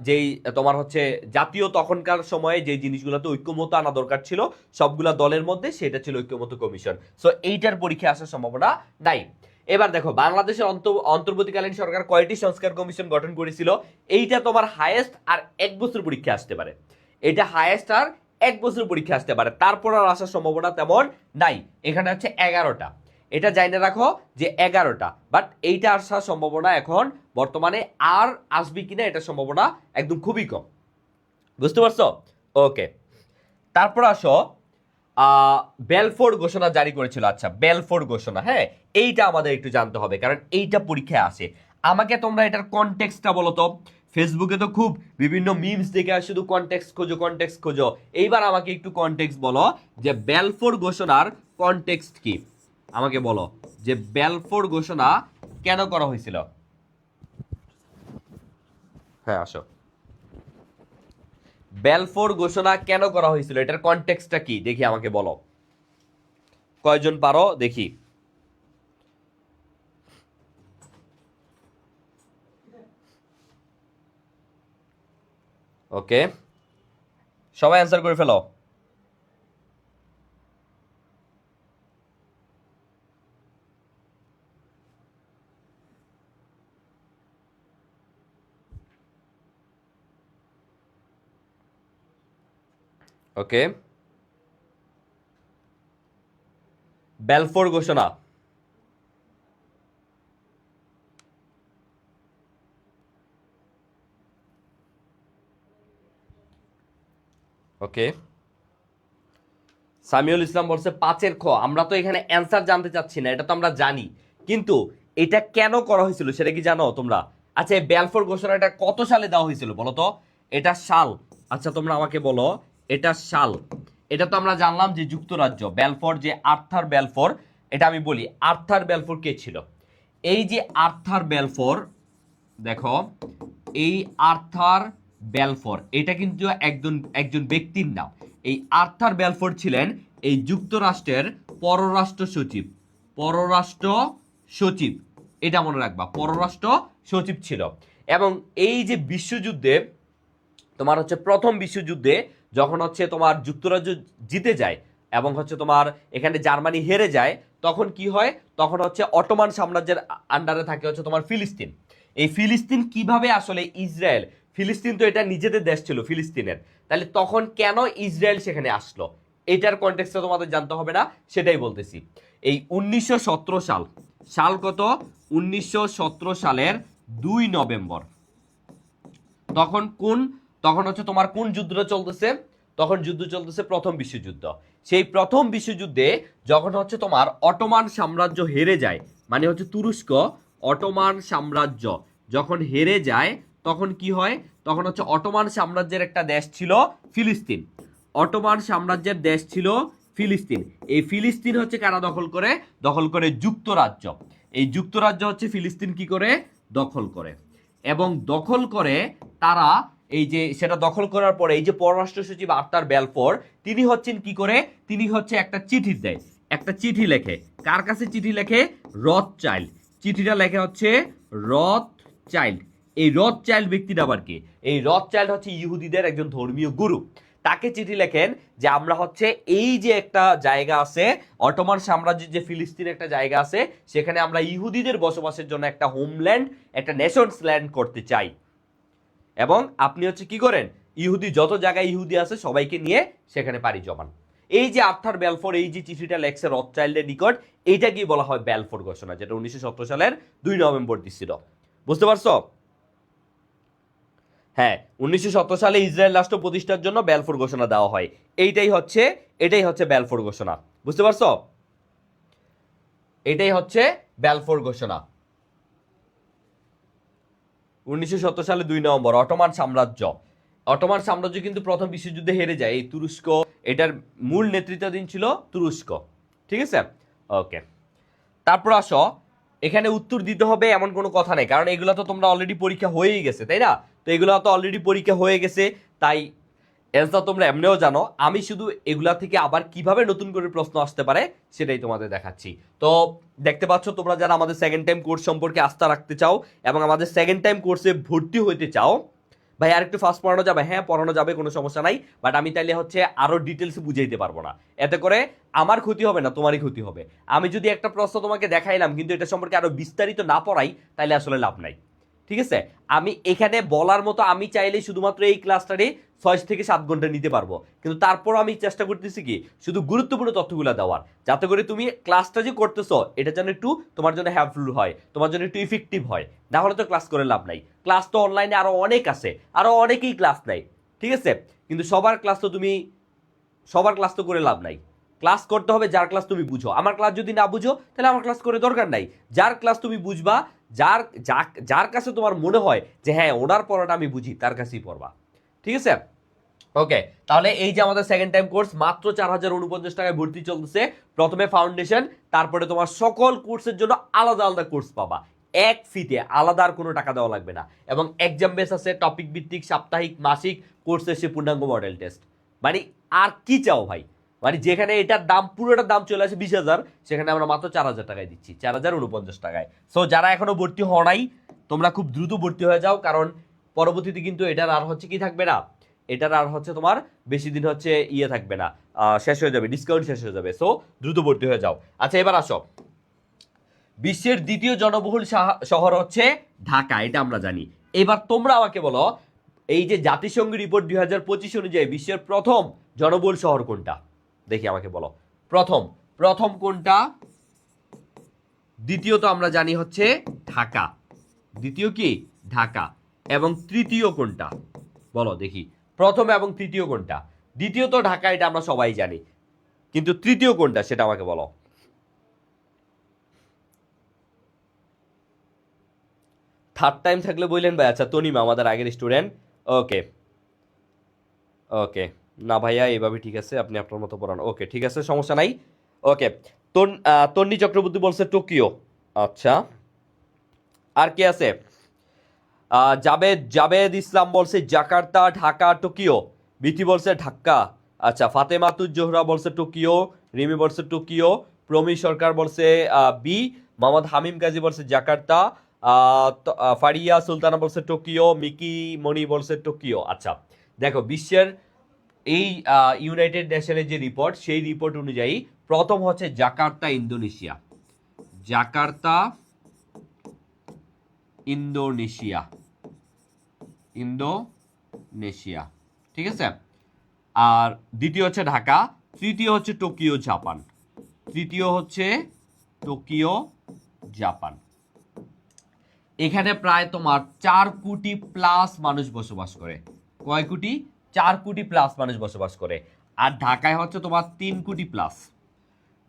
যেই তোমার হচ্ছে জাতীয় তখনকার সময়ে যে জিনিসগুলোতে ঐক্যমত্য আনা দরকার ছিল সবগুলা দলের মধ্যে, সেটা ছিল ঐক্যমত্য কমিশন। সো এইটার পরীক্ষায় আসার সম্ভাবনা নাই। এবার দেখো, বাংলাদেশের অন্তর্বর্তীকালীন সরকার কয়টি সংস্কার কমিশন গঠন করেছিল? এইটা তোমার হায়েস্ট আর 1 বছর পরীক্ষা আসতে পারে, এটা হায়েস্ট আর 1 বছর পরীক্ষা আসতে পারে, তারপর আর আসার সম্ভাবনা তেমন নাই। এখানে হচ্ছে 11টা, এটা জাইনে রাখো যে 11টা, বাট এইটা আসার সম্ভাবনা এখন বর্তমানে আর আসবে কিনা এটা সম্ভাবনা একদম খুবই কম। বুঝতে পারছো? ওকে, তারপর আসো বেলফোর ঘোষণা জারি করেছিল। আচ্ছা, বেলফোর ঘোষণা, হ্যাঁ, এইটা আমাদের একটু জানতে হবে, কারণ এইটা পরীক্ষায় আসে। আমাকে তোমরা এটার কনটেক্সটটা বলো তো। ফেসবুকে তো খুব বিভিন্ন মিমস দেখে আর শুধু কনটেক্সট খোঁজো, কনটেক্সট খোঁজো। এইবার আমাকে একটু কনটেক্সট বলো যে বেলফোর ঘোষণার কনটেক্সট কি, আমাকে বলো যে বেলফোর ঘোষণা কেন করা হয়েছিল। হ্যাঁ, আসো। বেলফোর ঘোষণা কেন করা হয়েছিল, এটার কনটেক্সটটা কি দেখি, আমাকে বলো। কয়জন পারো দেখি। ওকে, সবাই অ্যান্সার করে ফেলো। ওকে, বেলফোর ঘোষণা। ওকে, সামিউল ইসলাম বলছে 5-এর খ। আমরা তো এখানে অ্যান্সার জানতে চাচ্ছি না, এটা তো আমরা জানি, কিন্তু এটা কেন করা হয়েছিল সেটা কি জানো তোমরা? আচ্ছা, এই বেলফোর ঘোষণাটা কত সালে দেওয়া হয়েছিল বলো তো? এটা সাল, আচ্ছা তোমরা আমাকে বলো এটা সাল। এটা তো আমরা জানলাম যে যুক্তরাজ্য, বেলফোর যে আর্থার বেলফোর, এটা আমি বলি আর্থার বেলফোর কে ছিল? এই যে আর্থার বেলফোর, দেখো এই আর্থার বেলফোর, এটা কিন্তু একজন একজন ব্যক্তির নাম। এই আর্থার বেলফোর ছিলেন এই যুক্তরাষ্ট্রের পররাষ্ট্র সচিব। পররাষ্ট্র সচিব, এটা মনে রাখবা, পররাষ্ট্র সচিব ছিল। এবং এই যে বিশ্বযুদ্ধে, তোমার হচ্ছে প্রথম বিশ্বযুদ্ধে যখন হচ্ছে তোমার যুক্তরাজ্য জিতে যায় এবং হচ্ছে তোমার এখানে জার্মানি হেরে যায়, তখন কি হয়? তখন হচ্ছে অটোমান সাম্রাজ্যের আন্ডারে থাকে হচ্ছে তোমার ফিলিস্তিন। এই ফিলিস্তিন কিভাবে আসলে ইসরায়েল, ফিলিস্তিন তো এটা নিজেদের দেশ ছিল ফিলিস্তিনের, তাহলে তখন কেন ইসরায়েল সেখানে আসলো, এটার কনটেক্সটটা তোমাদের জানতে হবে না, সেটাই বলতেছি। এই 1917 সাল, সাল কত? 1917 সালের 2 নভেম্বর। তখন কোন, তখন হচ্ছে তোমার কোন যুদ্ধটা চলতেছে? তখন যুদ্ধ চলতেছে প্রথম বিশ্বযুদ্ধ। সেই প্রথম বিশ্বযুদ্ধে যখন হচ্ছে তোমার অটোমান সাম্রাজ্য হেরে যায়, মানে হচ্ছে তুরস্ক, অটোমান সাম্রাজ্য যখন হেরে যায়, তখন কি হয়? তখন হচ্ছে অটোমান সাম্রাজ্যের একটা দেশ ছিল ফিলিস্তিন। অটোমান সাম্রাজ্যের দেশ ছিল ফিলিস্তিন। এই ফিলিস্তিন হচ্ছে কারা দখল করে? দখল করে যুক্তরাজ্য। এই যুক্তরাজ্য হচ্ছে ফিলিস্তিন কি করে? দখল করে। এবং দখল করে তারা, এই যে সেটা দখল করার পরে এই যে পররাষ্ট্র সচিব আর্থার বেলফোর, তিনি হচ্ছেন কি করে? তিনি হচ্ছে একটা চিঠি দেয়, একটা চিঠি লেখে। কার কাছে চিঠি লেখে? রথ চাইল্ড। চিঠিটা লেখে হচ্ছে রথ চাইল্ড। এই রথ চাইল্ড ব্যক্তিটা আবার কি? এই রথ চাইল্ড হচ্ছে ইহুদিদের একজন ধর্মীয় গুরু। তাকে চিঠি লেখেন যে আমরা হচ্ছে এই যে একটা জায়গা আছে অটোমান সাম্রাজ্যের, যে ফিলিস্তিন একটা জায়গা আছে, সেখানে আমরা ইহুদিদের বসবাসের জন্য একটা হোমল্যান্ড, একটা নেশনস ল্যান্ড করতে চাই। এবং আপনি হচ্ছে কি করেন? ইহুদি যত জায়গায় ইহুদি আছে সবাইকে নিয়ে সেখানে পাড়ি জমান। এই যে আর্থার বেলফোর এই যে চিঠিটা লেখছে রথচাইল্ডের নিকট, এইটা কি বলা হয়? বেলফোর ঘোষণা, যেটা 1917 সালের 2 নভেম্বর দিছিল। বুঝতে পারছো? হ্যাঁ, 1917 সালে ইসরায়েল রাষ্ট্র প্রতিষ্ঠার জন্য বেলফোর ঘোষণা দেওয়া হয়। এটাই হচ্ছে বেলফোর ঘোষণা। বুঝতে পারছো? এটাই হচ্ছে বেলফোর ঘোষণা। 1917 সালে 2 নভেম্বর অটোমান সাম্রাজ্য, অটোমান সাম্রাজ্য কিন্তু প্রথম বিশ্বযুদ্ধে হেরে যায়। এই তুরস্ক, এটার মূল নেতৃত্বাধীন ছিল তুরস্ক। ঠিক আছে? ওকে, তারপর আসো, এখানে উত্তর দিতে হবে এমন কোনো কথা নেই, কারণ এগুলো তো তোমরা অলরেডি পরীক্ষা হয়েই গেছে, তাই না? তো এগুলো তো অলরেডি পরীক্ষা হয়ে গেছে, তাই অ্যান্সার তোমরা এমনিও জানো। আমি শুধু এগুলা থেকে আবার কিভাবে নতুন করে প্রশ্ন আসতে পারে সেটাই তোমাদের দেখাচ্ছি। তো দেখতে পাচ্ছ, তোমরা যারা আমাদের সেকেন্ড টাইম কোর্স সম্পর্কে আস্থা রাখতে চাও এবং আমাদের সেকেন্ড টাইম কোর্সে ভর্তি হতে চাও, ভাই আর একটু ফাস্ট পড়ানো যাবে? হ্যাঁ, পড়ানো যাবে, কোনো সমস্যা নাই, বাট আমি তাইলে হচ্ছে আরো ডিটেলসে বুঝাইতে পারবো না। এতে করে আমার ক্ষতি হবে না, তোমারই ক্ষতি হবে। আমি যদি একটা প্রশ্ন তোমাকে দেখাইলাম কিন্তু এটা সম্পর্কে আরো বিস্তারিত না পড়াই, তাইলে আসলে লাভ নাই। ঠিক আছে, আমি এখানে বলার মতো আমি চাইলে শুধুমাত্র এই ক্লাসটারে 6 থেকে 7 ঘন্টা নিতে পারবো, কিন্তু তারপর আমি চেষ্টা করতেছি কি শুধু গুরুত্বপূর্ণ তথ্যগুলো দেওয়ার, যাতে করে তুমি ক্লাসটা যে করতেছো এটা যেন একটু তোমার জন্য হেল্পফুল হয়, তোমার জন্য একটু ইফেক্টিভ হয়। না হলে তো ক্লাস করে লাভ নাই। ক্লাস তো অনলাইনে আরো অনেক আছে, আরো অনেকেই ক্লাস নেয়, ঠিক আছে, কিন্তু সবার ক্লাস তো করে লাভ নাই। ক্লাস করতে হবে যার ক্লাস তুমি বুঝো। আমার ক্লাস যদি না বুঝো তাহলে আমার ক্লাস করে দরকার নাই। যার ক্লাস তুমি বুঝবা, যার কাছে তোমার মনে হয় যে হ্যাঁ ওনার পড়াটা আমি বুঝি, তার কাছেই পড়বা, ঠিক আছে। ওকে, তাহলে এই যে আমাদের সেকেন্ড টাইম কোর্স মাত্র 4049 টাকায় ভর্তি চলতেছে। প্রথমে ফাউন্ডেশন, তারপরে তোমার সকল কোর্সের জন্য আলাদা আলাদা কোর্স পাবা এক ফিতে, আলাদা আর কোনো টাকা দেওয়া লাগবে না। এবং এক্সাম বেস আছে, টপিক ভিত্তিক, সাপ্তাহিক, মাসিক কোর্স এসে পূর্ণাঙ্গ মডেল টেস্ট। মানে আর কি চাও ভাই, মানে যেখানে এটার দাম পুরোটার দাম চলে আসে 20,000, সেখানে আমরা মাত্র 4,000 টাকায় দিচ্ছি, 4049 টাকায়। সো যারা এখনো ভর্তি হও নাই তোমরা খুব দ্রুত ভর্তি হয়ে যাও, কারণ পরবর্তীতে কিন্তু এটার আর হচ্ছে কি থাকবে না, এটার আর হচ্ছে তোমার বেশি দিন হচ্ছে ইয়ে থাকবে না, শেষ হয়ে যাবে, ডিসকাউন্ট শেষ হয়ে যাবে। সো দ্রুত ভর্তি হয়ে যাও। আচ্ছা এবার আসো, বিশ্বের দ্বিতীয় জনবহুল শহর হচ্ছে ঢাকা, এটা আমরা জানি। এবার তোমরা আমাকে বলো, এই যে জাতিসংঘ রিপোর্ট 2025 অনুযায়ী বিশ্বের প্রথম জনবহুল শহর কোনটা? দেখি আমাকে বলো, প্রথম কোনটা? দ্বিতীয় তো আমরা জানি হচ্ছে ঢাকা, দ্বিতীয় কি ঢাকা, এবং তৃতীয় কোনটা বলো দেখি, প্রথম এবং তৃতীয় কোনটা? দ্বিতীয় তো ঢাকা, এটা আমরা সবাই জানি, কিন্তু তৃতীয় কোনটা সেটা আমাকে বলো। থার্ড টাইম থাকলে বললেন ভাই। আচ্ছা তনিমা আমাদের আগের স্টুডেন্ট। ওকে ওকে, না ভাইয়া এইভাবে ঠিক আছে, আপনি আপনার মতো পড়ান। ওকে ঠিক আছে, সমস্যা নাই। ওকে, তন্নি চক্রবর্তী বলছে টোকিও। আচ্ছা, আর কে আছে? জাবেদ ইসলাম বলছে জাকার্তা, ঢাকা, টোকিও। বিথি বলছে ঢাকা। আচ্ছা, ফাতেমাতুজ জোহরা বলছে টোকিও, রিমি বলছে টোকিও, প্রমি সরকার বলছে বি, মোহাম্মদ হামিম গাজী বলছে জাকার্তা, ফারিয়া সুলতানা বলছে টোকিও, মিকি মনি বলছে টোকিও। আচ্ছা দেখো, বিশ্বের এই ইউনাইটেড নেশনের যে রিপোর্ট, সেই রিপোর্ট অনুযায়ী প্রথম হচ্ছে জাকার্তা, ইন্দোনেশিয়া। জাকার্তা, ইন্দোনেশিয়া, ঠিক আছে। আর দ্বিতীয় হচ্ছে ঢাকা, তৃতীয় হচ্ছে টোকিও, জাপান। তৃতীয় হচ্ছে টোকিও, জাপান। এখানে প্রায় তোমার 4 কোটি প্লাস মানুষ বসবাস করে। কয় কোটি? 4 কোটি প্লাস মানুষ বসবাস করে। আর ঢাকায় হচ্ছে তোমার 3 কোটি প্লাস।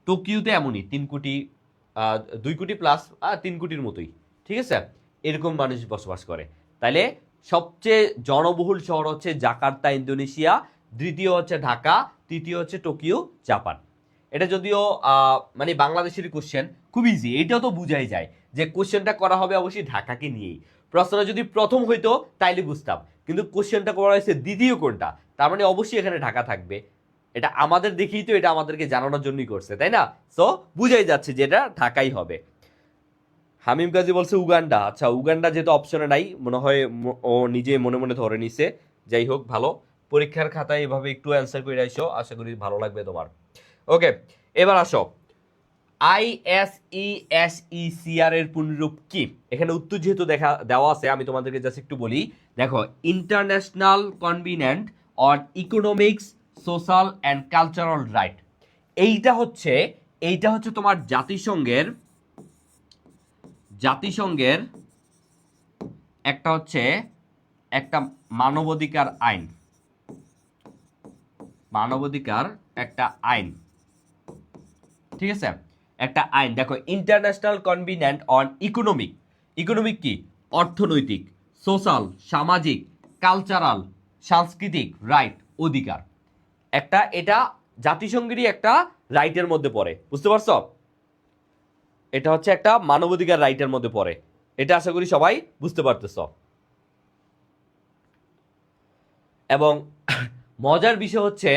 টোকিওতে এমনই 3 কোটি, 2 কোটি প্লাস, 3 কোটির মতোই, ঠিক আছে, এরকম মানুষ বসবাস করে। তাইলে সবচেয়ে জনবহুল শহর হচ্ছে জাকার্তা, ইন্দোনেশিয়া, দ্বিতীয় হচ্ছে ঢাকা, তৃতীয় হচ্ছে টোকিও, জাপান। এটা যদিও মানে বাংলাদেশের কোশ্চেন, খুব ইজি, এটাও তো বুঝাই যায় যে কোশ্চেনটা করা হবে অবশ্যই ঢাকাকে নিয়েই। প্রশ্নটা যদি প্রথম হইতো তাইলে বুঝতাম, কিন্তু কোশ্চেনটা করা হয়েছে দ্বিতীয় কোনটা, তার মানে অবশ্যই এখানে ঢাকা থাকবে। এটা আমাদের দেখেই তো, এটা আমাদেরকে জানানোর জন্যই করছে, তাই না? সো বুঝাই যাচ্ছে যে এটা ঢাকাই হবে। হামিম কাজী বলছে উগান্ডা। আচ্ছা, উগান্ডা যেহেতু অপশনে নাই, মনে হয় ও নিজে মনে মনে ধরে নিছে। যাই হোক, ভালো, পরীক্ষার খাতায় এভাবে একটু অ্যান্সার করে আইসো, আশা করি ভালো লাগবে তোমার। ওকে, এবার আসো, ISESECR এর পূর্ণরূপ কি? এখানে উত্তর যেহেতু দেওয়া আছে, আমি তোমাদেরকে জাস্ট একটু বলি। দেখো, international covenant on economics, social and cultural right. এইটা হচ্ছে তোমার জাতিসংঘের একটা হচ্ছে একটা মানবাধিকার আইন, একটা আইন, ঠিক আছে, একটা আইন। দেখো, ইন্টারন্যাশনাল কনভিনেন্ট অন ইকোনমিক কি? অর্থনৈতিক, সোশ্যাল সামাজিক, কালচারাল সাংস্কৃতিক রাইট, অধিকার। এটা জাতিসংঘেরই একটা রাইটের মধ্যে পড়ে, বুঝতে পারছো? এটা হচ্ছে একটা মানবাধিকার রাইটের মধ্যে পড়ে, এটা আশা করি সবাই বুঝতে পারতেছ। এবং মজার বিষয় হচ্ছে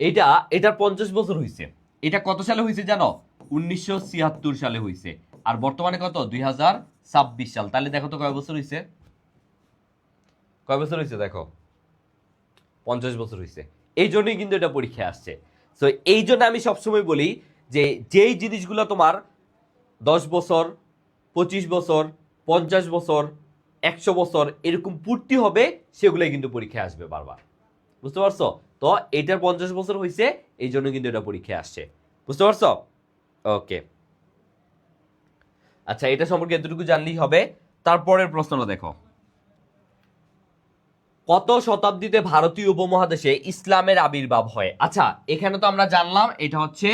এটার 50 বছর হয়েছে। এটা কত সালে হয়েছে জানো? 1976 সালে হয়েছে। আর বর্তমানে কত? 2026 সাল। তাহলে দেখো তো কয় বছর হয়েছে, দেখো, 50 বছর হয়েছে। এই জন্যই কিন্তু এটা পরীক্ষায় আসছে। তো এই জন্য আমি সবসময় বলি যে যেই জিনিসগুলো তোমার 10 বছর, 25 বছর, 50 বছর, 100 বছর এরকম পূর্তি হবে, সেগুলোই কিন্তু পরীক্ষায় আসবে বারবার। বুঝতে পারছো? তো এটার 50 বছর হয়েছে, এই জন্য কিন্তু এটা পরীক্ষায় আসছে। বুঝতে পারছো? ওকে, আচ্ছা, এটা সম্পর্কে এতটুকু জানলেই হবে। তারপরের প্রশ্নটা দেখো, কত শতাব্দীতে ভারতীয় উপমহাদেশে ইসলামের আবির্ভাব হয়? আচ্ছা, এখানে তো আমরা জানলাম এটা হচ্ছে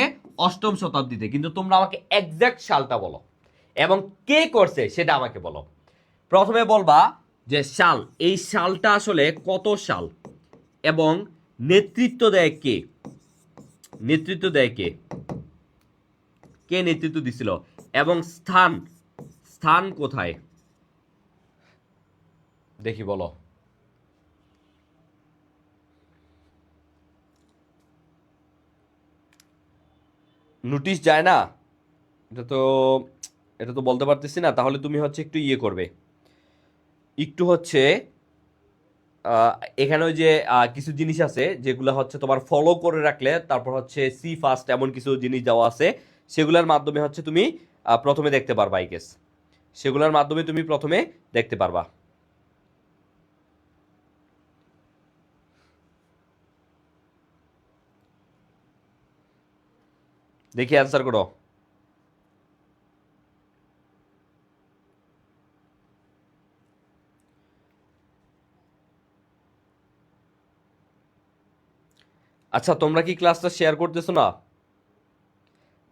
8ম শতাব্দীতে, কিন্তু তোমরা আমাকে এক্সাক্ট সালটা বলো এবং কে করছে সেটা আমাকে বলো। প্রথমে বলবা যে সাল, এই সালটা আসলে কত সাল এবং নেতৃত্ব দেয় কে, নেতৃত্ব দেয় কে, কে নেতৃত্ব দিছিল, এবং স্থান, স্থান কোথায়, দেখি বলো। নোটিশ যায় না, এটা তো, এটা তো বলতে পারতেছি না। তাহলে তুমি হচ্ছে একটু ইয়ে করবে, একটু হচ্ছে আহ, এখানে ওই যে কিছু জিনিস আছে যেগুলো হচ্ছে তোমার ফলো করে রাখলে, তারপর হচ্ছে সি ফার্স্ট এমন কিছু জিনিস দেওয়া আছে, সেগুলোর মাধ্যমে হচ্ছে তুমি প্রথমে দেখতে পারবা, আই গেস সেগুলোর মাধ্যমে তুমি প্রথমে দেখতে পারবা। দেখি অ্যান্সার করো। আচ্ছা, তোমরা কি ক্লাসটা শেয়ার করতেছো না?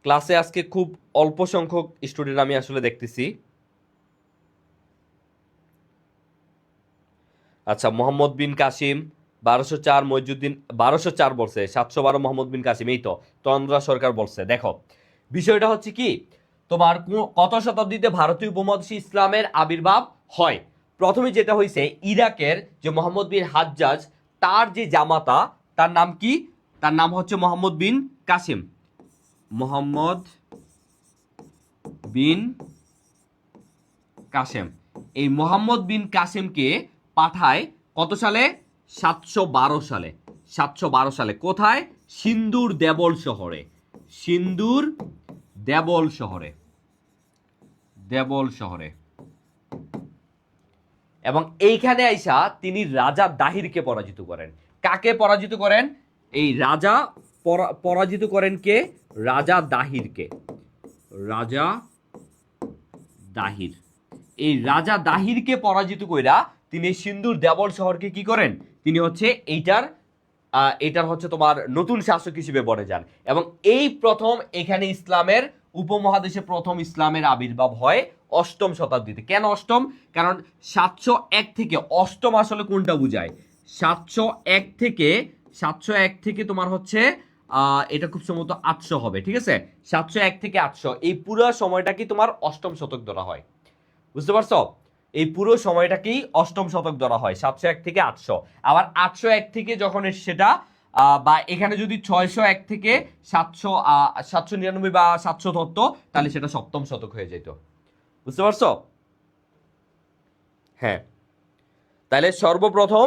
ক্লাসে আজকে খুব অল্প সংখ্যক স্টুডেন্ট আমি আসলে দেখতেছি। আচ্ছা, মোহাম্মদ বিন কাসিম 1204, মইজুদ্দিন 1204 বলছে, 712 মোহাম্মদ বিন কাসিম, এই তো তন্দ্রা সরকার বলছে। দেখো, বিষয়টা হচ্ছে কি, তোমার কত শতাব্দীতে ভারতীয় উপমহাদেশে ইসলামের আবির্ভাব হয়? প্রথমে যেটা হয়েছে, ইরাকের যে মোহাম্মদ বিন হাজ্জাজ, তার যে জামাতা, তার নাম কি? তার নাম হচ্ছে মোহাম্মদ বিন কাসিম। মোহাম্মদ বিন কাসেম, এই মোহাম্মদ বিন কাসেমকে পাঠায় কত সালে? 712 সালে। 712 সালে কোথায়? সিন্দুর দেবল শহরে। সিন্দুর দেবল শহরে, দেবল শহরে। এবং এইখানে আইসা তিনি রাজা দাহিরকে পরাজিত করেন। কাকে পরাজিত করেন? এই রাজা পরাজিত করেন কে? রাজা দাহিরকে। রাজা দাহির, এই রাজা দাহিরকে পরাজিত কইরা তিনি সিন্ধুর দেবল শহরকে কি করেন? তিনি হচ্ছে এইটার হচ্ছে তোমার নতুন শাসক হিসেবে বনে যান। এবং এই প্রথম এখানে ইসলামের উপমহাদেশে প্রথম ইসলামের আবির্ভাব হয় 8ম শতাব্দীতে। কেন 8ম? কারণ 701 থেকে, 8ম আসলে কোনটা বুঝায়? 701 থেকে, 701 থেকে তোমার হচ্ছে এটা খুব সম্ভবত 800 হবে, ঠিক আছে? 701 থেকে 800, এই পুরো সময়টা কি তোমার 8ম শতক ধরা হয়। বুঝতে পারছো? এই পুরো সময়টাকেই 8ম শতক ধরা হয়, 701 থেকে 800। আবার 801 থেকে যখন সেটা বা এখানে যদি 601 থেকে 700, 799 বা 700 ধরতো, তাহলে সেটা 7ম শতক হয়ে যেত। বুঝতে পারছো? হ্যাঁ, তাহলে সর্বপ্রথম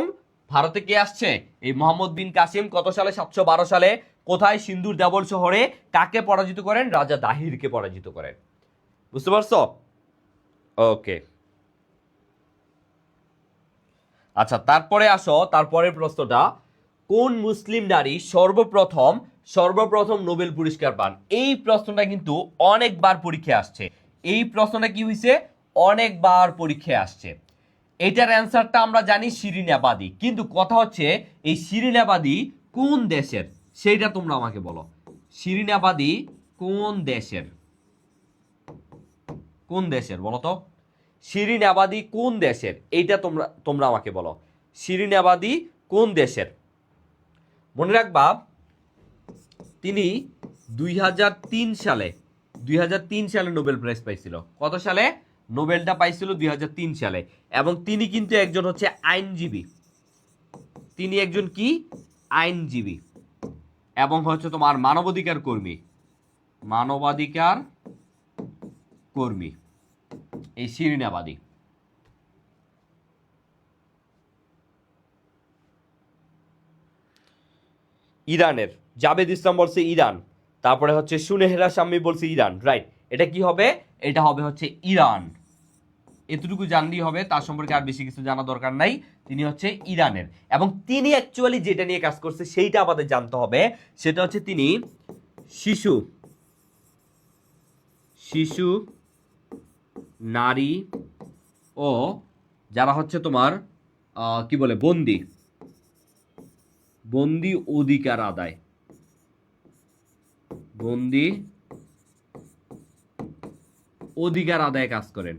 ভারতে কে আসছে? এই মোহাম্মদ বিন কাসিম। কত সালে? 712 সালে। কোথায়? সিন্ধুর দেবল শহরে। কাকে পরাজিত করেন? রাজা দাহিরকে পরাজিত করেন। বুঝতে পারছো? ওকে, আচ্ছা, তারপরে আসো, তারপরের প্রশ্নটা, কোন মুসলিম নারী সর্বপ্রথম নোবেল পুরস্কার পান? এই প্রশ্নটা কিন্তু অনেকবার পরীক্ষায় আসছে। এই প্রশ্নটা কি হয়েছে? অনেকবার পরীক্ষায় আসছে। এটার অ্যান্সারটা আমরা জানি, শিরিন আবাদি। কিন্তু কথা হচ্ছে, এই শিরিন আবাদি কোন দেশের সেইটা তোমরা আমাকে বলো। শিরিন আবাদি কোন দেশের? কোন দেশের বলো তো? শিরিন আবাদি কোন দেশের, এইটা তোমরা তোমরা আমাকে বলো। শিরিন আবাদি কোন দেশের? মনে রাখবা, তিনি 2003 সালে, 2003 সালে নোবেল প্রাইজ পাইছিল। কত সালে নোবেলটা পাইছিল? 2003 সালে। এবং তিনি কিন্তু একজন হচ্ছে আইনজীবী। তিনি একজন কি? আইনজীবী এবং হচ্ছে তোমার মানবাধিকার কর্মী। মানবাধিকার কর্মী এই শিরিন আবাদি। ইরানের জাভেদ ইসলাম বলছে ইরান, তারপরে হচ্ছে সুনেহরা শাম্মী বলছে ইরান, রাইট। এটা কি হবে? এটা হবে হচ্ছে ইরান। এতটুকু জানলেই হবে, তার সম্পর্কে আর বেশি কিছু জানা দরকার নাই। তিনি হচ্ছে ইরানের, এবং তিনি অ্যাকচুয়ালি যেটা নিয়ে কাজ করছে সেইটা আমাদের জানতে হবে। সেটা হচ্ছে তিনি শিশু শিশু নারী ও যারা হচ্ছে তোমার কি বলে বন্দি অধিকার আদায়, বন্দি অধিকার আদায়ে কাজ করেন।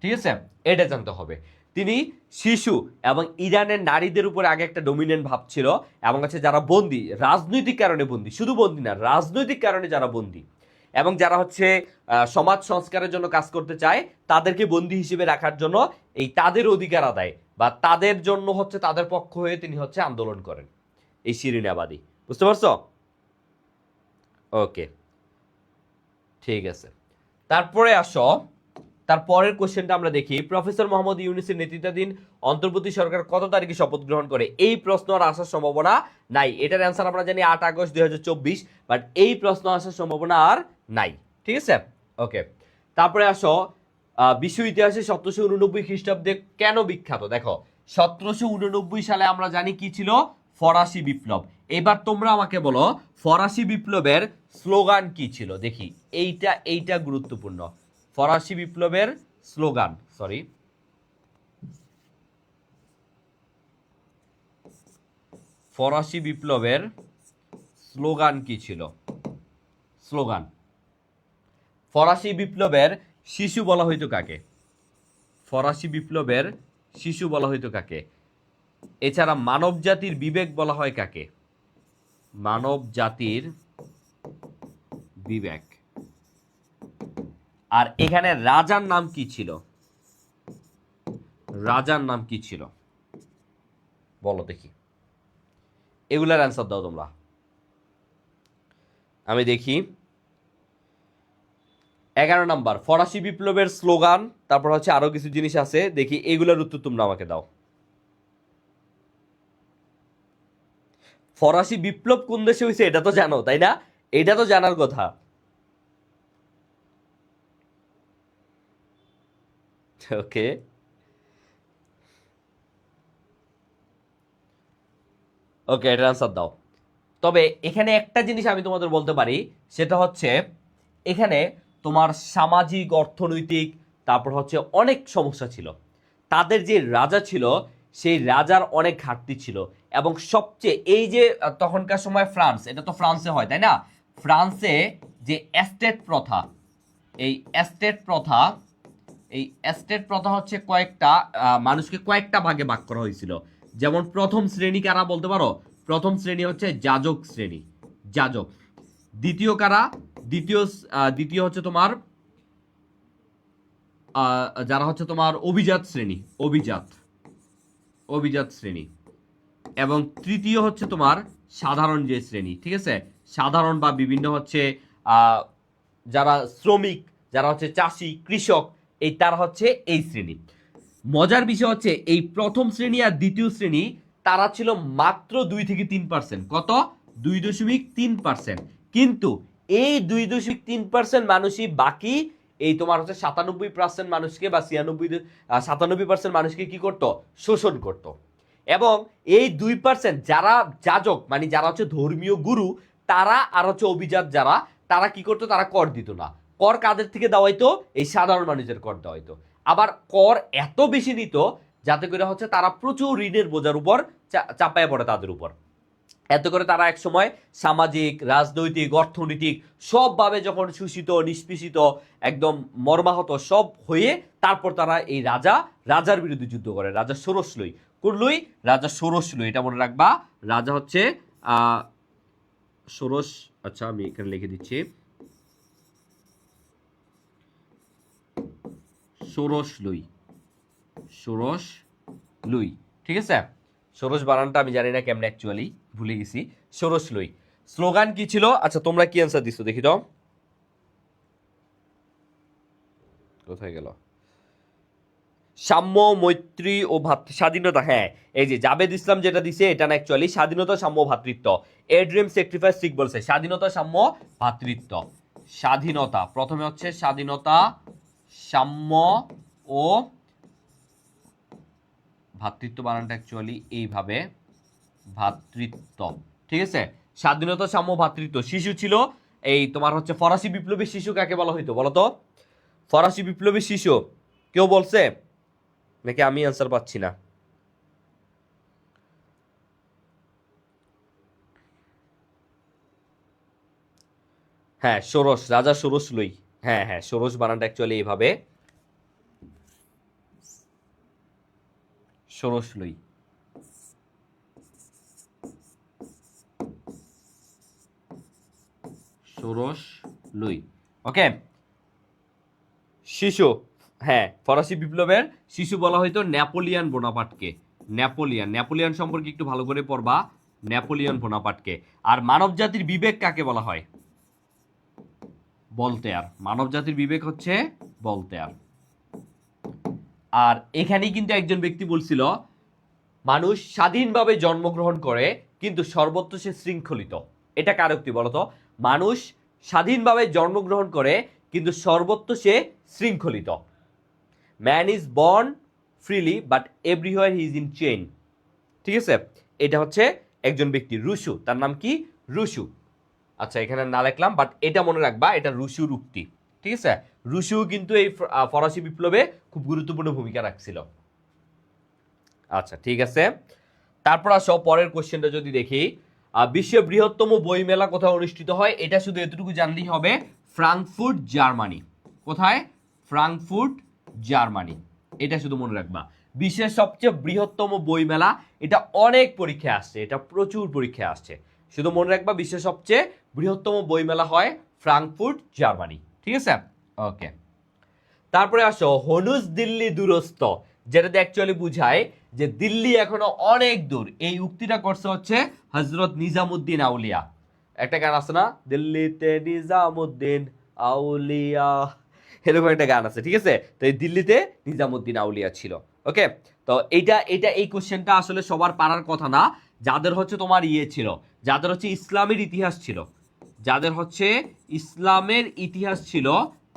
ঠিক আছে, এটা জানতে হবে। তিনি শিশু এবং ইরানের নারীদের উপর আগে একটা ডমিনেন্ট ভাব ছিল, এবং হচ্ছে যারা বন্দী, রাজনৈতিক কারণে বন্দী, শুধু বন্দী না, রাজনৈতিক কারণে যারা বন্দী এবং যারা হচ্ছে সমাজ সংস্কারের জন্য কাজ করতে চায়, তাদেরকে বন্দী হিসেবে রাখার জন্য এই তাদের অধিকার আদায় বা তাদের জন্য হচ্ছে তাদের পক্ষ হয়ে তিনি হচ্ছে আন্দোলন করেন, এই শিরিন আবাদি। বুঝতে পারছো? ওকে, ঠিক আছে। তারপরে আসো, তারপরের কোশ্চেনটা আমরা দেখি। প্রফেসর মোহাম্মদ ইউনূসের নেতৃত্বাধীন অন্তর্বর্তী সরকার কত তারিখে শপথ গ্রহণ করে? এই প্রশ্ন আর আসার সম্ভাবনা নাই। এটার অ্যান্সার আমরা জানি 8 আগস্ট 2024, বাট এই প্রশ্ন আসার সম্ভাবনা আর নাই। ঠিক আছে, ওকে। তারপরে আসো, বিশ্ব ইতিহাসে 1789 খ্রিস্টাব্দে কেন বিখ্যাত? দেখো, 1789 সালে আমরা জানি কি ছিল, ফরাসি বিপ্লব। এবার তোমরা আমাকে বলো ফরাসি বিপ্লবের স্লোগান কি ছিল। দেখি, এইটা গুরুত্বপূর্ণ। ফরাসি বিপ্লবের স্লোগান, ফরাসি বিপ্লবের স্লোগান কি ছিল? স্লোগান, ফরাসি বিপ্লবের শিশু বলা হইতো কাকে? ফরাসি বিপ্লবের শিশু বলা হইতো কাকে? এছাড়া মানব জাতির বিবেক বলা হয় কাকে? মানব জাতির বিবেক। আর এখানে রাজার নাম কি ছিল? রাজার নাম কি ছিল বলো দেখি, এগুলার অ্যান্সার দাও তোমরা। আমি দেখি 11 নাম্বার ফরাসি বিপ্লবের স্লোগান, তারপর হচ্ছে আরো কিছু জিনিস আছে, দেখি এগুলার উত্তর তোমরা আমাকে দাও। ফরাসি বিপ্লব কোন দেশে হয়েছে এটা তো জানো, তাই না? এটা তো জানার কথা। ওকে, ওকে, এটার আনসার দাও। তবে এখানে একটা জিনিস আমি তোমাদের বলতে পারি, সেটা হচ্ছে এখানে তোমার সামাজিক, অর্থনৈতিক, তারপর হচ্ছে অনেক সমস্যা ছিল। তাদের যে রাজা ছিল সেই রাজার অনেক ঘাটতি ছিল, এবং সবচেয়ে এই যে তখনকার সময় ফ্রান্স, এটা তো ফ্রান্সে হয় তাই না? ফ্রান্সে যে এস্টেট প্রথা, এই এস্টেট প্রথা হচ্ছে কয়েকটা মানুষকে কয়েকটা ভাগে ভাগ করা হয়েছিল। যেমন প্রথম শ্রেণী কারা বলতে পারো? প্রথম শ্রেণী হচ্ছে যাজক শ্রেণী, যাজক। দ্বিতীয় কারা? দ্বিতীয় হচ্ছে তোমার যারা হচ্ছে তোমার অভিজাত শ্রেণী, অভিজাত শ্রেণী। এবং তৃতীয় হচ্ছে তোমার সাধারণ যে শ্রেণী, ঠিক আছে, সাধারণ বা বিভিন্ন হচ্ছে যারা শ্রমিক, যারা হচ্ছে চাষি, কৃষক, এই তারা হচ্ছে এই শ্রেণী। মজার বিষয় হচ্ছে এই প্রথম শ্রেণী আর দ্বিতীয় শ্রেণী তারা ছিল মাত্র 2 থেকে 3%। কত? 2.3%। কিন্তু এই 2.3% মানুষই বাকি এই তোমার হচ্ছে 97% মানুষকে বা 97% মানুষকে কি করতো? শোষণ করতো। এবং এই 2% যারা যাজক, মানে যারা হচ্ছে ধর্মীয় গুরু, তারা আর হচ্ছে অভিজাত যারা, তারা কি করতো? তারা কর দিত না। কর কাদের থেকে দেওয়া হইতো? এই সাধারণ মানুষের কর দেওয়া হইতো। আবার কর এত বেশি নিত যাতে করে হচ্ছে তারা প্রচুর ঋণের বোঝার উপর চাপায় পড়ে তাদের উপর। এত করে তারা এক সময় সামাজিক, রাজনৈতিক, অর্থনৈতিক সবভাবে যখন শোষিত, নিষ্পেষিত, একদম মর্মাহত সব হয়ে তারপর তারা এই রাজার বিরুদ্ধে যুদ্ধ করে। রাজা ষোড়শ লুই, কোন লুই? রাজা ষোড়শ লুই, এটা মনে রাখবা। রাজা হচ্ছে ষোড়শ। আচ্ছা, আমি এখানে লিখে দিচ্ছি ষোড়শ লুই। ঠিক আছে, ষোড়শ বানানটা আমি জানি না কেমন, অ্যাকচুয়ালি ভুলে গেছি। ষোড়শ লুই। স্লোগান কি ছিল? আচ্ছা, তোমরা কি অ্যান্সার দিছো দেখি তো, কোথায় গেল? সাম্য, মৈত্রী ও স্বাধীনতা। হ্যাঁ, এই যে জাবেদ ইসলাম যেটা দিছে এটা না, অ্যাকচুয়ালি স্বাধীনতা, সাম্য, ভ্রাতৃত্ব। এ ড্রিম স্যাক্রিফাইস ঠিক বলছে, স্বাধীনতা, সাম্য, ভ্রাতৃত্ব। স্বাধীনতা, প্রথমে হচ্ছে স্বাধীনতা, সাম্য ও ভ্রাতৃত্ব, বানানটা অ্যাকচুয়ালি এইভাবে, ভ্রাতৃত্ব। ঠিক আছে, স্বাধীনতা, সাম্য, ভ্রাতৃত্ব। শিশু ছিল এই তোমার হচ্ছে ফরাসি বিপ্লবী শিশু কাকে বলা হইতো বলো তো? ফরাসি বিপ্লবী শিশু কেউ বলছে নাকি আমি অ্যান্সার পাচ্ছি না? হ্যাঁ, ষোড়শ, রাজা ষোড়শ লুই। হ্যাঁ হ্যাঁ, ষোড়শ বানানটা অ্যাকচুয়ালি এইভাবে, ষোড়শ লুই। ষোড়শ লুই। ওকে, শিশু, হ্যাঁ, ফরাসি বিপ্লবের শিশু বলা হয়তো নেপোলিয়ান বোনাপার্টকে। নেপোলিয়ান, নেপোলিয়ান সম্পর্কে একটু ভালো করে পড়বা, নেপোলিয়ান বোনাপার্টকে। আর মানব জাতির বিবেক কাকে বলা হয়? ভলতেয়ার। মানব জাতির বিবেক হচ্ছে ভলতেয়ার। আর এখানেই কিন্তু একজন ব্যক্তি বলছিল মানুষ স্বাধীনভাবে জন্মগ্রহণ করে কিন্তু সর্বত্র সে শৃঙ্খলিত। এটা কার উক্তি বলতো? মানুষ স্বাধীনভাবে জন্মগ্রহণ করে কিন্তু সর্বত্র সে শৃঙ্খলিত। Man is born freely but everywhere he is in chain. ঠিক আছে, এটা হচ্ছে একজন ব্যক্তি, রুশু। তার নাম কি? রুশু। আচ্ছা, এখানে না লিখলাম, বাট এটা মনে রাখবা, এটা রুশুর উক্তি। ঠিক আছে, রুশু কিন্তু এই ফরাসি বিপ্লবে খুব গুরুত্বপূর্ণ ভূমিকা রাখছিল। আচ্ছা, ঠিক আছে। তারপর আসো পরের কোশ্চেনটা যদি দেখি, বিশ্বের বৃহত্তম বই মেলা কোথায় অনুষ্ঠিত হয়? এটা শুধু এতটুকু জানলেই হবে, ফ্রাঙ্কফুর্ট, জার্মানি। কোথায়? Frankfurt, Germany. এটা শুধু মনে রাখবা। বিশ্বের সবচেয়ে বৃহত্তম বই মেলা, এটা অনেক পরীক্ষায় আসছে, এটা প্রচুর পরীক্ষায় আসছে। শুধু মনে রাখবা, বিশ্বের সবচেয়ে বৃহত্তম বই মেলা হয় ফ্রাঙ্কফুর্ট, জার্মানি। ঠিক আছে, ওকে। তারপরে আসো হনুজ দিল্লি দূরস্থ, যেটাতে অ্যাকচুয়ালি বুঝায় যে দিল্লি এখনো অনেক দূর। এই উক্তিটা করছে হচ্ছে হজরত নিজামুদ্দিন আউলিয়া। একটা গান আছে না, দিল্লিতে নিজামুদ্দিন আউলিয়া, এরকম একটা গান আছে। ঠিক আছে, তো এই দিল্লিতে নিজামুদ্দিন আউলিয়া ছিল। ওকে, তো এইটা এটা এই কোশ্চেনটা আসলে সবার পারার কথা না, যাদের হচ্ছে তোমার ইয়ে ছিল, যাদের হচ্ছে ইসলামের ইতিহাস ছিল, যাদের হচ্ছে ইসলামের ইতিহাস ছিল,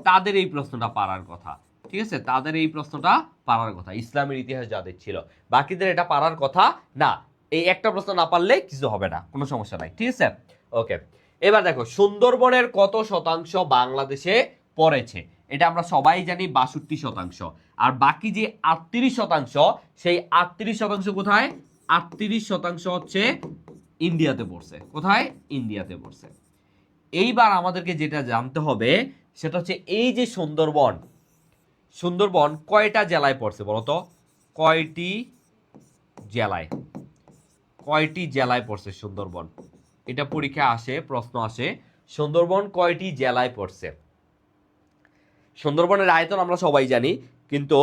তাদের এই প্রশ্নটা পারার কথা। ঠিক আছে, তাদের এই প্রশ্নটা পারার কথা, ইসলামের ইতিহাস যাদের ছিল। বাকিদের এটা পারার কথা না। এই একটা প্রশ্ন না পারলে কিছু হবে না, কোনো সমস্যা নাই। ঠিক আছে, ওকে। এবার দেখো, সুন্দরবনের কত শতাংশ বাংলাদেশে পড়েছে? এটা আমরা সবাই জানি 62%। আর বাকি যে 38%, সেই 38% কোথায়? 38% হচ্ছে ইন্ডিয়াতে পড়ছে। কোথায়? ইন্ডিয়াতে পড়ছে। এইবার আমাদেরকে যেটা জানতে হবে সেটা হচ্ছে এই যে সুন্দরবন, সুন্দরবন কয়টা জেলায় পড়ছে বলতো? কয়টি জেলায়, কয়টি জেলায় পড়ছে সুন্দরবন? এটা পরীক্ষা আসে, প্রশ্ন আসে, সুন্দরবন কয়টি জেলায় পড়ছে? সুন্দরবনের আয়তন আমরা সবাই জানি, কিন্তু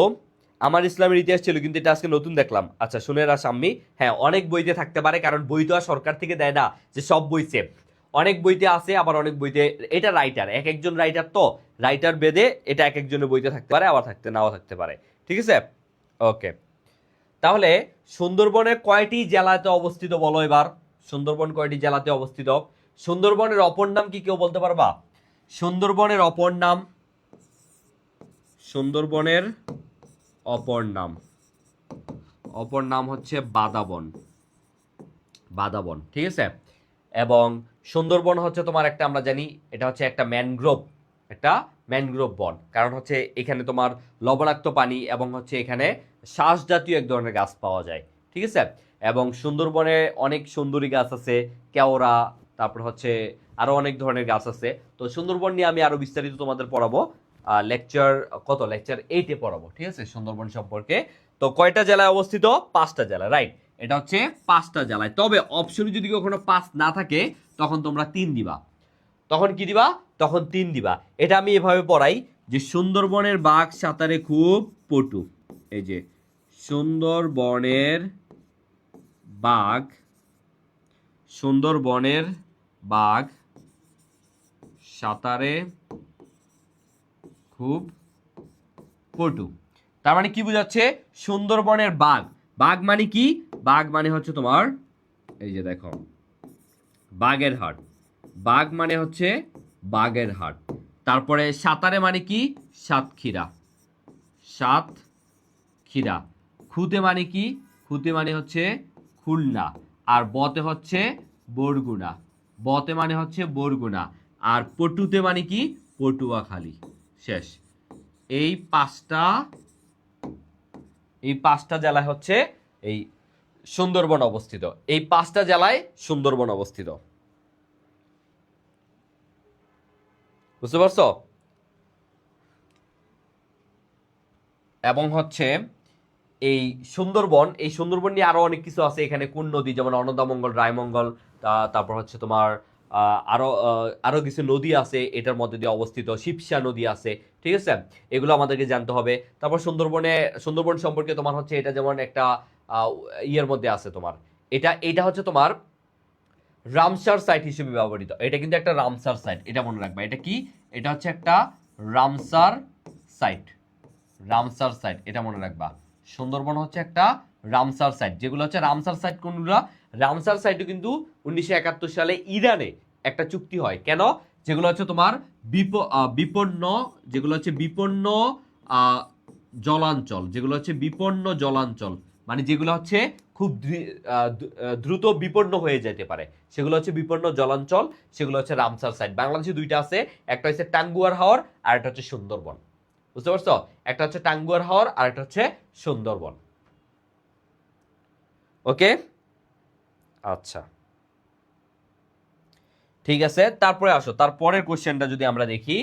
আমার ইসলামের ইতিহাস ছিল, কিন্তু এটা আজকে নতুন দেখলাম। আচ্ছা, শুনে রাখ সাম্মি, হ্যাঁ অনেক বইতে থাকতে পারে, কারণ বই তো আর সরকার থেকে দেয় না যে সব বই সেফ। অনেক বইতে আছে, আবার অনেক বইতে, এটা রাইটার, এক একজন রাইটার, তো রাইটার বেদে এটা এক একজনের বইতে থাকতে পারে, আবার থাকতে নাও থাকতে পারে। ঠিক আছে, ওকে। তাহলে সুন্দরবনের কয়টি জেলাতে অবস্থিত বলো এবার? সুন্দরবন কয়টি জেলাতে অবস্থিত? সুন্দরবনের অপর নাম কি কেউ বলতে পারবা? সুন্দরবনের অপর নাম, সুন্দরবনের অপর নাম, অপর নাম হচ্ছে বাদাবন। বাদাবন, ঠিক আছে। এবং সুন্দরবন হচ্ছে তোমার একটা, আমরা জানি এটা হচ্ছে একটা ম্যানগ্রোভ, একটা ম্যানগ্রোভ বন। কারণ হচ্ছে এখানে তোমার লবণাক্ত পানি এবং হচ্ছে এখানে শ্বাস জাতীয় এক ধরনের গাছ পাওয়া যায়। ঠিক আছে, এবং সুন্দরবনে অনেক সুন্দরী গাছ আছে, কেওড়া, তারপর হচ্ছে আরো অনেক ধরনের গাছ আছে। তো সুন্দরবন নিয়ে আমি আরো বিস্তারিত তোমাদের পড়াবো, লেকচার কত, লেকচার 8-এ পড়াবো। ঠিক আছে, সুন্দরবন সম্পর্কে। তো কয়টা জেলায় অবস্থিত? 5টা জেলা, রাইট। এটা হচ্ছে 5টা জেলায়। তবে অপশনে যদি কখনো 5 না থাকে, তখন তোমরা 3 দিবা। তখন কি দিবা? তখন 3 দিবা। এটা আমি এভাবে পড়াই যে সুন্দরবনের বাঘ সাঁতারে খুব পটু। এই যে সুন্দরবনের বাঘ, সুন্দরবনের বাঘ সাঁতারে খুব পটু। তার মানে কি বোঝাচ্ছে? সুন্দরবনের বাঘ। বাঘ মানে কি? বাঘ মানে হচ্ছে তোমার, এই যে দেখো, বাগেরহাট। বাঘ মানে হচ্ছে বাগেরহাট। তারপরে সাতারে মানে কি? সাতক্ষীরা। সাতক্ষীরা। খুতে মানে কি? খুতে মানে হচ্ছে খুলনা। আর বতে হচ্ছে বরগুনা। বতে মানে হচ্ছে বরগুনা। আর পটুতে মানে কি? পটুয়াখালী। শেষ। এই পাঁচটা, এই পাঁচটা জেলায় হচ্ছে এই সুন্দরবন অবস্থিত। এই পাঁচটা জেলায় সুন্দরবন অবস্থিত। বুঝতে পারছো? এবং হচ্ছে এই সুন্দরবন, এই সুন্দরবন নিয়ে আরো অনেক কিছু আছে এখানে। কোন নদী, যেমন অন্নদামঙ্গল, রায়মঙ্গল, তারপর হচ্ছে তোমার আরো আরো কিছু নদী আছে এটার মধ্যে দিয়ে অবস্থিত। শিবসা নদী আছে, ঠিক আছে? এগুলো আমাদেরকে জানতে হবে। তারপর সুন্দরবন সম্পর্কে তোমার হচ্ছে এটা যেমন একটা আহ, ইয়ের মধ্যে আছে তোমার, এটা এটা হচ্ছে তোমার রামসার সাইট হিসেবে ব্যবহৃত। এটা কিন্তু একটা রামসার সাইট, এটা মনে রাখবা। এটা কি? এটা হচ্ছে একটা রামসার সাইট। রামসার সাইট, এটা মনে রাখবা। সুন্দরবন হচ্ছে একটা রামসার সাইট। যেগুলো হচ্ছে রামসার সাইট কোনগুলো? রামসার সাইটও কিন্তু 1971 সালে ইরানে একটা চুক্তি হয়। কেন? যেগুলো হচ্ছে তোমার বিপন্ন, যেগুলো হচ্ছে বিপন্ন আহ, জলাঞ্চল, যেগুলো হচ্ছে বিপন্ন জলাঞ্চল, মানে যেগুলো হচ্ছে খুব দ্রুত বিপন্ন হয়ে যেতে পারে, সেগুলো হচ্ছে বিপন্ন জলাঞ্চল, সেগুলো হচ্ছে রামসার সাইট। বাংলাদেশে দুইটা আছে, একটা হচ্ছে টাঙ্গুয়ার হাওর আর একটা হচ্ছে সুন্দরবন। বুঝতে পারছো? একটা হচ্ছে টাঙ্গুয়ার হাওর আর একটা হচ্ছে সুন্দরবন। ওকে, আচ্ছা, ঠিক আছে। তারপরে আসো, তারপরের কোশ্চেনটা যদি আমরা দেখি,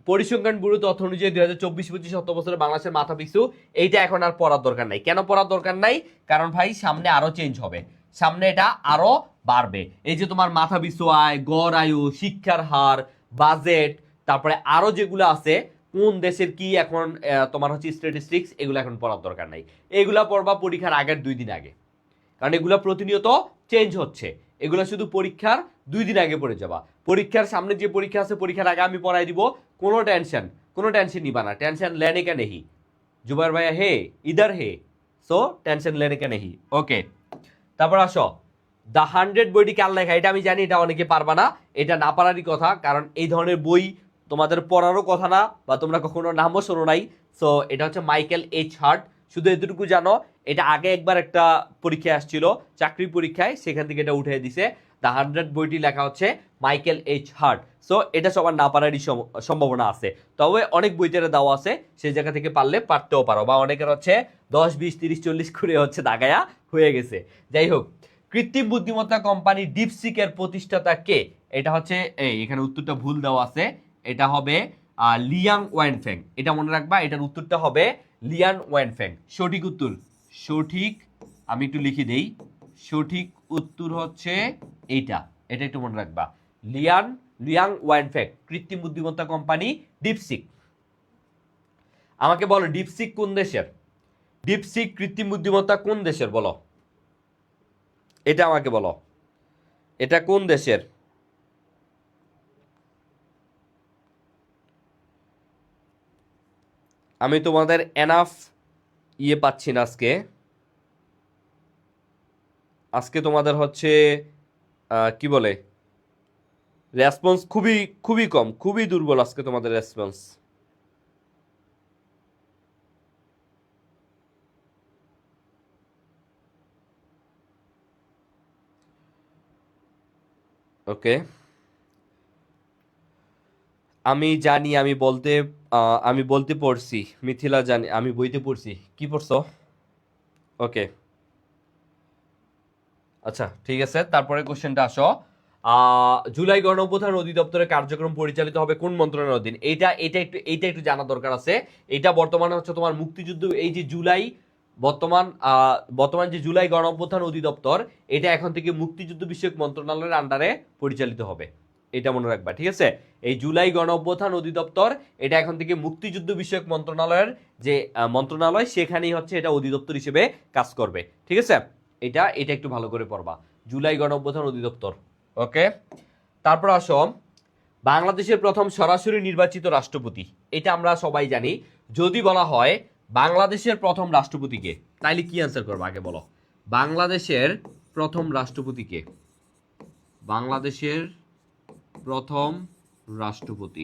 পরিসংখ্যান ব্যুরো তথ্য অনুযায়ী 2024-25 অর্থ বছরে বাংলাদেশের মাথা পিছু, এইটা এখন আর পড়ার দরকার নাই। কেন পড়ার দরকার নাই? কারণ ভাই সামনে আরো চেঞ্জ হবে, সামনে এটা আরো বাড়বে। এই যে তোমার মাথা পিছু আয়, গড় আয়ু, শিক্ষার হার, বাজেট, তারপরে আরো যেগুলো আছে, কোন দেশের কি এখন তোমার হচ্ছে স্ট্যাটিস্টিক্স, এগুলো এখন পড়ার দরকার নাই। এগুলা পড়বা পরীক্ষার আগের 2 দিন আগে, কারণ এগুলো প্রতিনিয়ত চেঞ্জ হচ্ছে। এগুলো শুধু পরীক্ষার 2 দিন আগে পড়ে যাবা। পরীক্ষার সামনে যে পরীক্ষা আছে, পরীক্ষার আগে আমি পড়াই দিব। কোনো টেনশন নিবা না। টেনশন লেনে কা নেহি, জুবাইর ভাইয়া হে, ইধার হে। সো টেনশন লেনে কা নেহি। ওকে, তারপর আসো, দ্য 100 বইটি কার লেখা? এটা আমি জানি, এটা অনেকে পারবা না, এটা না পারারই কথা, কারণ এই ধরনের বই তোমাদের পড়ারও কথা না, বা তোমরা কখনো নামও শোনো নাই। সো এটা হচ্ছে মাইকেল এইচ হার্ট। শুধু এতটুকু জানো, এটা আগে একবার একটা পরীক্ষায় আসছিল, চাকরি পরীক্ষায়, সেখান থেকে এটা উঠে দিছে। দ্য 100 বইটি লেখা হচ্ছে মাইকেল এইচ হার্ট। সো এটা সবার না পারারই সম্ভাবনা আছে, তবে অনেক বইতে দেওয়া আছে, সেই জায়গা থেকে পারলে পারতেও পারো, বা অনেকের হচ্ছে 10, 20, 30, 40 করে হচ্ছে দাগায়া হয়ে গেছে। যাই হোক, কৃত্রিম বুদ্ধিমত্তা কোম্পানি ডিপসিকের প্রতিষ্ঠাতা কে? এটা হচ্ছে, এখানে উত্তরটা ভুল দেওয়া আছে, এটা হবে লিয়াং ওয়ানফেং। এটা মনে রাখবা, এটার উত্তরটা হবে লিয়ান ওয়ানফেং। সঠিক উত্তর, সঠিক, আমি একটু লিখে দেই, সঠিক উত্তর হচ্ছে এইটা, এটা একটু মনে রাখবা। লিয়াং ওয়ানফেং, কৃত্রিম বুদ্ধিমত্তা কোম্পানি ডিপসিক। আমাকে বলো, ডিপসিক কোন দেশের? ডিপসিক কৃত্রিম বুদ্ধিমত্তা কোন দেশের বলো? এটা আমাকে বলো, এটা কোন দেশের? আমি তোমাদের এনাফ ইয়ে পাচ্ছি না আজকে। আজকে তোমাদের হচ্ছে কি বলে, রেসপন্স খুবই খুবই কম, খুবই দুর্বল আজকে তোমাদের রেসপন্স। ওকে, আমি জানি, আমি বলতে পড়ছি, মিথিলা জানি, আমি বইতে পড়ছি। কি পড়ছো? ওকে, আচ্ছা, ঠিক আছে। তারপরে কোশ্চেনটা আসো, জুলাই গণঅভ্যুত্থান অধিদপ্তরের কার্যক্রম পরিচালিত হবে কোন মন্ত্রণালয়ের অধীন? এইটা একটু জানা দরকার আছে। এটা বর্তমানে হচ্ছে তোমার মুক্তিযুদ্ধ, এই যে জুলাই, বর্তমান যে জুলাই গণঅভ্যুত্থান অধিদপ্তর, এটা এখন থেকে মুক্তিযুদ্ধ বিষয়ক মন্ত্রণালয়ের আন্ডারে পরিচালিত হবে। এটা মনে রাখবা, ঠিক আছে? এই জুলাই গণঅভ্যুত্থান অধিদপ্তর, এটা এখন থেকে মুক্তিযুদ্ধ বিষয়ক মন্ত্রণালয়ের যে মন্ত্রণালয়, সেখানেই হচ্ছে এটা অধিদপ্তর হিসেবে কাজ করবে, ঠিক আছে? এটা এটা একটু ভালো করে পড়বা, জুলাই গণঅভ্যুত্থান অধিদপ্তর। ওকে, তারপর আসো, বাংলাদেশের প্রথম সরাসরি নির্বাচিত রাষ্ট্রপতি, এটা আমরা সবাই জানি। যদি বলা হয় বাংলাদেশের প্রথম রাষ্ট্রপতিকে, তাইলে কি অ্যান্সার করবো আগে বলো? বাংলাদেশের প্রথম রাষ্ট্রপতিকে, বাংলাদেশের প্রথম রাষ্ট্রপতি,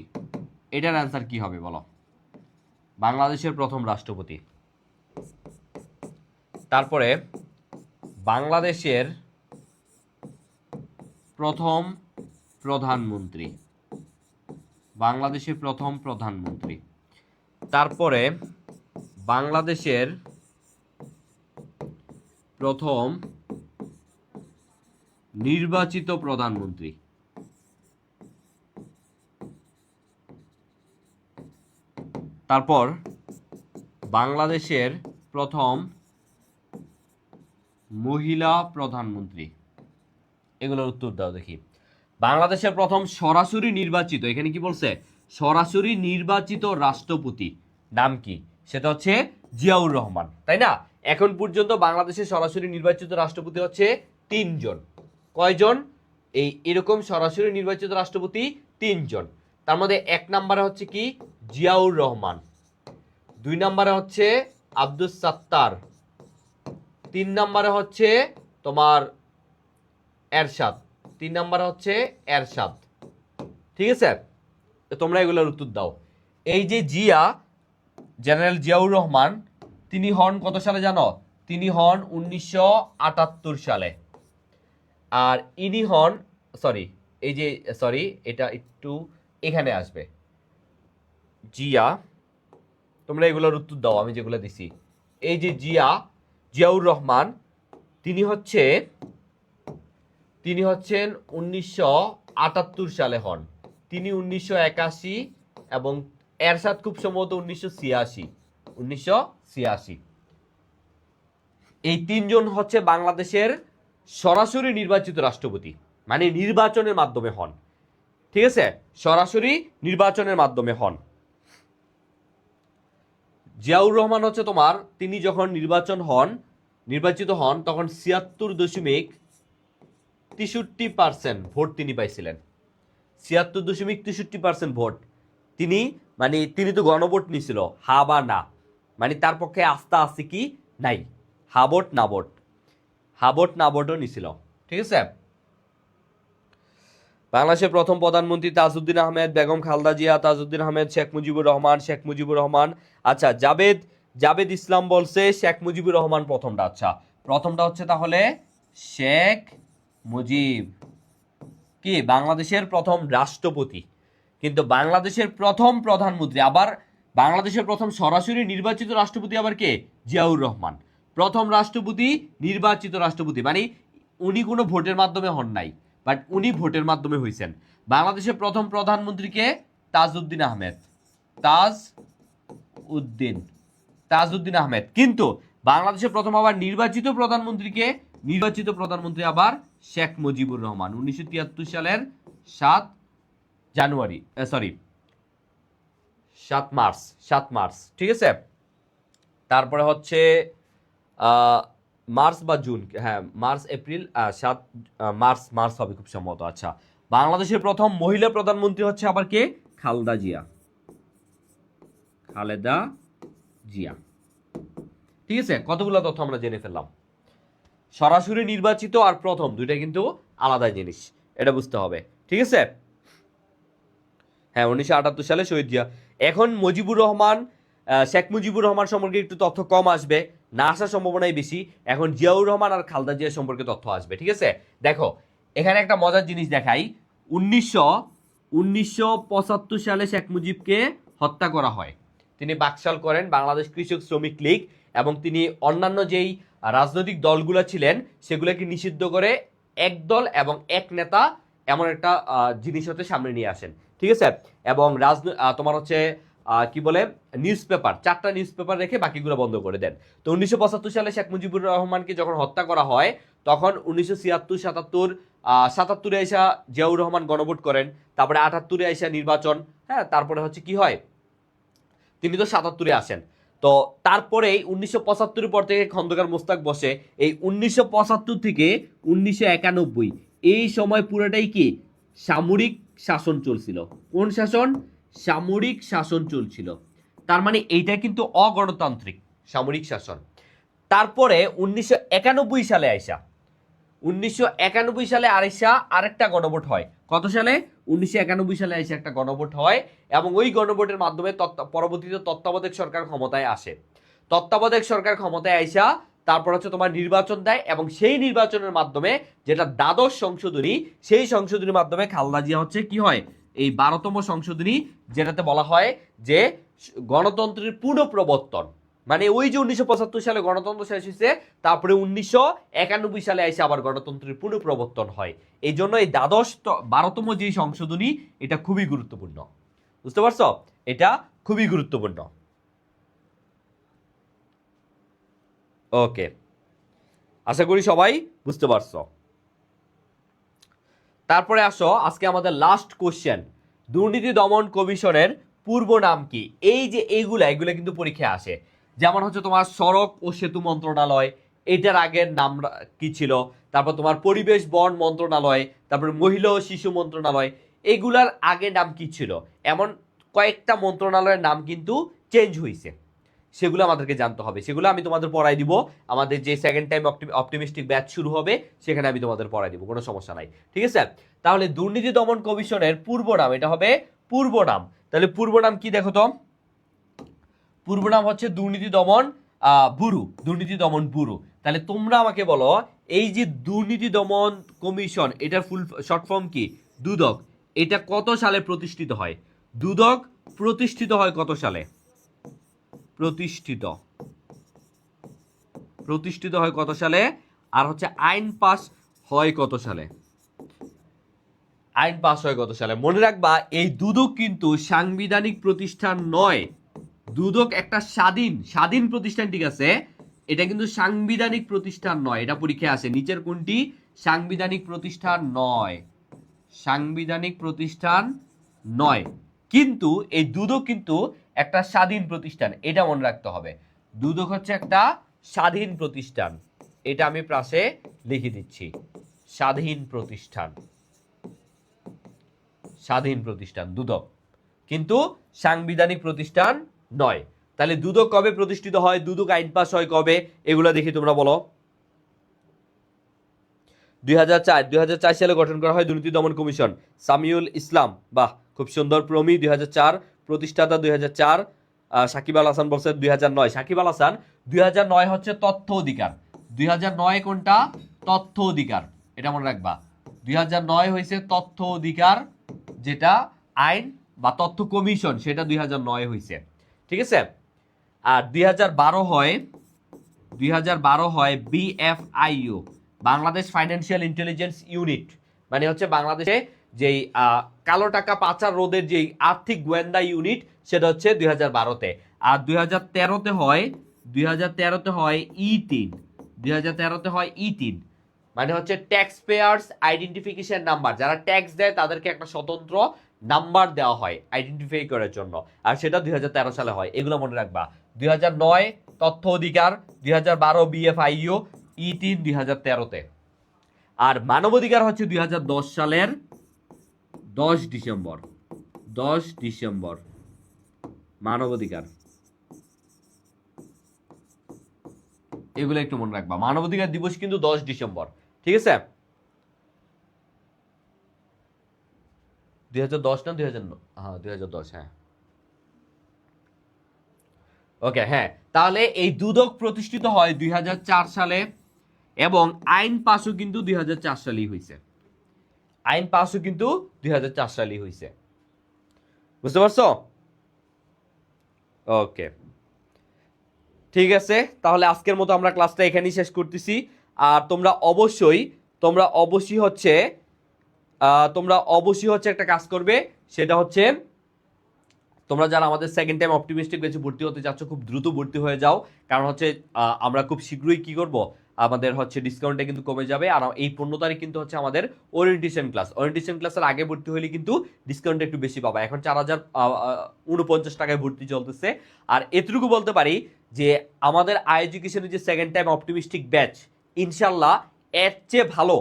এটার অ্যান্সার কি হবে বলো? বাংলাদেশের প্রথম রাষ্ট্রপতি। তারপরে বাংলাদেশের প্রথম প্রধানমন্ত্রী, বাংলাদেশের প্রথম প্রধানমন্ত্রী। তারপরে বাংলাদেশের প্রথম নির্বাচিত প্রধানমন্ত্রী। তারপর বাংলাদেশের প্রথম মহিলা প্রধানমন্ত্রী। এগুলোর উত্তর দাও দেখি। বাংলাদেশের প্রথম সরাসরি নির্বাচিত, এখানে কি বলছে? সরাসরি নির্বাচিত রাষ্ট্রপতি নাম কি? সেটা হচ্ছে জিয়াউর রহমান, তাই না? এখন পর্যন্ত বাংলাদেশের সরাসরি নির্বাচিত রাষ্ট্রপতি হচ্ছে 3 জন। কয়জন? এরকম সরাসরি নির্বাচিত রাষ্ট্রপতি 3 জন। তার মধ্যে 1 নম্বরে হচ্ছে কি? জিয়াউর রহমান। 2 নম্বরে হচ্ছে আব্দুস সাত্তার। 3 নম্বরে হচ্ছে তোমার এরশাদ। 3 নম্বরে হচ্ছে এরশাদ। ঠিক আছে, তোমরা এগুলোর উত্তর দাও। এই যে জিয়া, জেনারেল জিয়াউর রহমান, তিনি হন কত সালে জানো? তিনি হন 1978 সালে। আর ইনি হন, এটা একটু এখানে আসবে। জিয়া, তোমরা এগুলোর উত্তর দাও আমি যেগুলো দিছি। এই যে জিয়াউর রহমান, তিনি হচ্ছেন 1978 সালে হন। তিনি 1981 এবং এরশাদ খুব সম্ভবত 1986। এই 3 জন হচ্ছে বাংলাদেশের সরাসরি নির্বাচিত রাষ্ট্রপতি, মানে নির্বাচনের মাধ্যমে হন। ঠিক আছে, সরাসরি নির্বাচনের মাধ্যমে হন। জিয়াউর রহমান হচ্ছে তোমার, তিনি যখন নির্বাচিত হন তখন 76.63% ভোট তিনি পাইছিলেন। 76.63% ভোট তিনি, মানে তিনি তো গণভোট নিছিল, হা বা না, মানে তার পক্ষে আস্থা আছে কি নাই, হা ভোট না ভোটও নিছিল। ঠিক আছে। বাংলাদেশের প্রথম প্রধানমন্ত্রী তাজউদ্দিন আহমেদ, বেগম খালেদা জিয়া, তাজউদ্দিন আহমেদ, শেখ মুজিবুর রহমান। আচ্ছা, জাবেদ ইসলাম বলছে শেখ মুজিবুর রহমান প্রথমটা। আচ্ছা, প্রথমটা হচ্ছে তাহলে শেখ মুজিব, কি বাংলাদেশের প্রথম রাষ্ট্রপতি। কিন্তু বাংলাদেশের প্রথম প্রধানমন্ত্রী, আবার বাংলাদেশের প্রথম সরাসরি নির্বাচিত রাষ্ট্রপতি আবার কে? জিয়াউর রহমান। প্রথম রাষ্ট্রপতি, নির্বাচিত রাষ্ট্রপতি, মানে উনি কোনো ভোটের মাধ্যমে হন নাই, বাট উনি ভোটের মাধ্যমে হয়েছেন। বাংলাদেশের প্রথম প্রধানমন্ত্রীকে তাজউদ্দিন আহমেদ। কিন্তু বাংলাদেশের প্রথম আবার নির্বাচিত প্রধানমন্ত্রী আবার শেখ মুজিবুর রহমান, 1973 সালের 7 মার্চ। ঠিক আছে। তারপরে হচ্ছে মার্চ বা জুন, হ্যাঁ মার্চ এপ্রিল, 7 মার্চ হবে খুব সম্ভবত। আচ্ছা, বাংলাদেশের প্রথম মহিলা প্রধানমন্ত্রী হচ্ছে আবার কে? খালেদা জিয়া। ঠিক আছে, কতগুলো তথ্য আমরা জেনে ফেললাম। সরাসরি নির্বাচিত আর প্রথম, দুইটা কিন্তু আলাদা জিনিস, এটা বুঝতে হবে। ঠিক আছে। হ্যাঁ, 1978 সালে শহীদ জিয়া। এখন শেখ মুজিবুর রহমান সম্পর্কে একটু তথ্য কম আসবে, না আসার সম্ভাবনাই বেশি। এখন জিয়াউর রহমান আর খালেদা জিয়া সম্পর্কে তথ্য আসবে। ঠিক আছে, দেখো এখানে একটা মজার জিনিস দেখাই। 1975 সালে শেখ মুজিবকে হত্যা করা হয়। তিনি বাকশাল করেন বাংলাদেশ কৃষক শ্রমিক লীগ, এবং তিনি অন্যান্য যেই রাজনৈতিক দলগুলো ছিলেন সেগুলোকে নিষিদ্ধ করে এক দল এবং এক নেতা এমন একটা জিনিস হতে সামনে নিয়ে আসেন। ঠিক আছে, এবং তোমার হচ্ছে কি বলে, নিউজপেপার, 4টা নিউজপেপার রেখে বাকিগুলো বন্ধ করে দেন। তো 1975 সালে শেখ মুজিবুর রহমানকে যখন হত্যা করা হয়, তখন 1976, 77 আইসা জিয়াউর রহমান গণভোট করেন, তারপরে 78 আইসা নির্বাচন, হ্যাঁ, তারপরে হচ্ছে কি হয়, তিনি তো 77 আসেন। তো তারপরেই 1975 পর থেকে খন্দকার মোস্তাক বসে। এই 1975 থেকে 1991 এই সময় পুরোটাই কি সামরিক শাসন চলছিল। কোন শাসন? সামরিক শাসন চলছিল। তার মানে এইটা কিন্তু অগণতান্ত্রিক সামরিক শাসন। তারপরে 1991 সালে আইসা 1991 সালে আরেকটা গণভোট হয়। কত সালে? 1991 সালে এসে একটা গণভোট হয় এবং ওই গণভোটের মাধ্যমে পরবর্তীতে তত্ত্বাবধায়ক সরকার ক্ষমতায় আসে। তত্ত্বাবধায়ক সরকার ক্ষমতায় আইসা তারপর হচ্ছে তোমার নির্বাচন দেয় এবং সেই নির্বাচনের মাধ্যমে যেটা দ্বাদশ সংশোধনী, সেই সংশোধনীর মাধ্যমে খালেদা জিয়া হচ্ছে কি হয়, এই 12তম সংশোধনী, যেটাতে বলা হয় যে গণতন্ত্রের পুনঃপ্রবর্তন। মানে ওই যে 1975 সালে গণতন্ত্র শেষ হয়েছে, তারপরে 1991 সালে এসে আবার গণতন্ত্রের পুনঃপ্রবর্তন হয়। এই জন্য এই 12তম যে সংশোধনী, এটা খুবই গুরুত্বপূর্ণ। বুঝতে পারছো? এটা খুবই গুরুত্বপূর্ণ। ওকে, আশা করি সবাই বুঝতে পারছো। তারপরে আসো আজকে আমাদের লাস্ট কোশ্চেন, দুর্নীতি দমন কমিশনের পূর্ব নাম কি? এই যে এগুলা কিন্তু পরীক্ষায় আসে। যেমন হচ্ছে তোমার সড়ক ও সেতু মন্ত্রণালয়, এটার আগের নাম কি ছিল? তারপর তোমার পরিবেশ বন মন্ত্রণালয়, তারপর মহিলা ও শিশু মন্ত্রণালয়, এগুলার আগের নাম কি ছিল? এমন কয়েকটা মন্ত্রণালয়ের নাম কিন্তু চেঞ্জ হয়েছে, সেগুলো আমাদেরকে জানতে হবে। সেগুলো আমি তোমাদের পড়াই দিব। আমাদের যে সেকেন্ড টাইম অপটিমিস্টিক ব্যাচ শুরু হবে, সেখানে আমি তোমাদের পড়াই দিব, কোনো সমস্যা নাই। ঠিক আছে? তাহলে দুর্নীতি দমন কমিশনের পূর্ব নাম, এটা হবে পূর্ব নাম। তাহলে পূর্ব নাম কি দেখো তো? পূর্ব নাম হচ্ছে দুর্নীতি দমন ব্যুরো, দুর্নীতি দমন ব্যুরো। তাহলে তোমরা আমাকে বলো, এই যে দুর্নীতি দমন কমিশন, এটার ফুল শর্ট ফর্ম কি? দুদক। এটা কত সালে প্রতিষ্ঠিত হয়? দুদক প্রতিষ্ঠিত হয় কত সালে? প্রতিষ্ঠিত হয় কত সালে? আর হচ্ছে আইন পাস হয় কত সালে? আইন পাস হয় কত সালে? মনে রাখবা, এই দুদক কিন্তু সাংবিধানিক প্রতিষ্ঠান নয়। দুদক একটা স্বাধীন প্রতিষ্ঠান, ঠিক আছে? এটা কিন্তু সাংবিধানিক প্রতিষ্ঠান নয়। এটা পরীক্ষায় আসে। নিচের কোনটি সাংবিধানিক প্রতিষ্ঠান নয়? সাংবিধানিক প্রতিষ্ঠান নয়, কিন্তু এই দুদক কিন্তু একটা স্বাধীন প্রতিষ্ঠান, এটা মনে রাখতে হবে। দুদক হচ্ছে একটা স্বাধীন প্রতিষ্ঠান, এটা আমি পাশে লিখে দিচ্ছি। স্বাধীন প্রতিষ্ঠান, স্বাধীন প্রতিষ্ঠান দুদক, কিন্তু সাংবিধানিক প্রতিষ্ঠান নয়। তাহলে দুদক কবে প্রতিষ্ঠিত হয়? দুদক আইন পাস হয় কবে? এগুলো দেখি, তোমরা বলো। 2004 সালে গঠন করা হয় দুর্নীতি দমন কমিশন। সামিউল ইসলাম, বাহ খুব সুন্দর। প্রমি 2004, প্রতিষ্ঠাতা 2004। সাকিব আল হাসান বলছে 2009। সাকিব আল হাসান 2009 হচ্ছে তথ্য অধিকার। 2009 কোনটা? তথ্য অধিকার, এটা মনে রাখবা। 2009 হয়েছে তথ্য অধিকার, যেটা আইন বা তথ্য কমিশন, সেটা 2009 হয়েছে। ঠিক আছে? আর 2012 হয় BFIU, Bangladesh financial intelligence unit. মানে হচ্ছে বাংলাদেশে যেই কালো টাকা পাচার রোধের যেই আর্থিক গোয়েন্দা ইউনিট, সেটা হচ্ছে 2012-তে। আর 2013-তে হয় ই3। 2013-তে হয় ই3, মানে হচ্ছে ট্যাক্স পেয়ার্স আইডেন্টিফিকেশন নাম্বার। যারা ট্যাক্স দেয় তাদেরকে একটা স্বতন্ত্র নাম্বার দেওয়া হয় আইডেন্টিফাই করার জন্য, আর সেটা 2013 সালে হয়। এগুলো মনে রাখবা। 2009 তথ্য অধিকার, 2012 বিএফআইইউ, ই3 2013-তে। আর মানবাধিকার হচ্ছে 2010 সালের 10 ডিসেম্বর মানবাধিকার। এগুলো একটু মনে রাখবা। মানবাধিকার দিবস কিন্তু 10 ডিসেম্বর। ঠিক আছে? 2010 না 2009? হ্যাঁ 2010, হ্যাঁ। ওকে, হ্যাঁ। তাহলে এই দুদক প্রতিষ্ঠিত হয় 2004 সালে, এবং আইন পাসও কিন্তু 2004 সালেই হয়েছে। আইন পাসও কিন্তু 2004 সালেই হয়েছে। বুঝতে পারছো? ওকে, ঠিক আছে। তাহলে আজকের মতো আমরা ক্লাসটা এখানেই শেষ করতেছি। আর তোমরা অবশ্যই হচ্ছে একটা কাজ করবে, সেটা হচ্ছে তোমরা যারা আমাদের সেকেন্ড টাইম অপটিমিস্টিক ব্যাচে ভর্তি হতে চাচ্ছ, খুব দ্রুত ভর্তি হয়ে যাও। কারণ হচ্ছে আমরা খুব শীঘ্রই কি করব, আমাদের হচ্ছে ডিসকাউন্টটা কিন্তু কমে যাবে। আর এই 15 তারিখ কিন্তু হচ্ছে আমাদের ওরিয়েন্টেশন ক্লাসের আগে ভর্তি হলে কিন্তু ডিসকাউন্ট একটু বেশি পাবা। এখন 4049 টাকায় ভর্তি চলতেছে। আর এতটুকু বলতে পারি যে আমাদের আই এডুকেশনের যে সেকেন্ড টাইম অপটিমিস্টিক ব্যাচ, ইনশাল্লাহ এর চেয়ে ভালো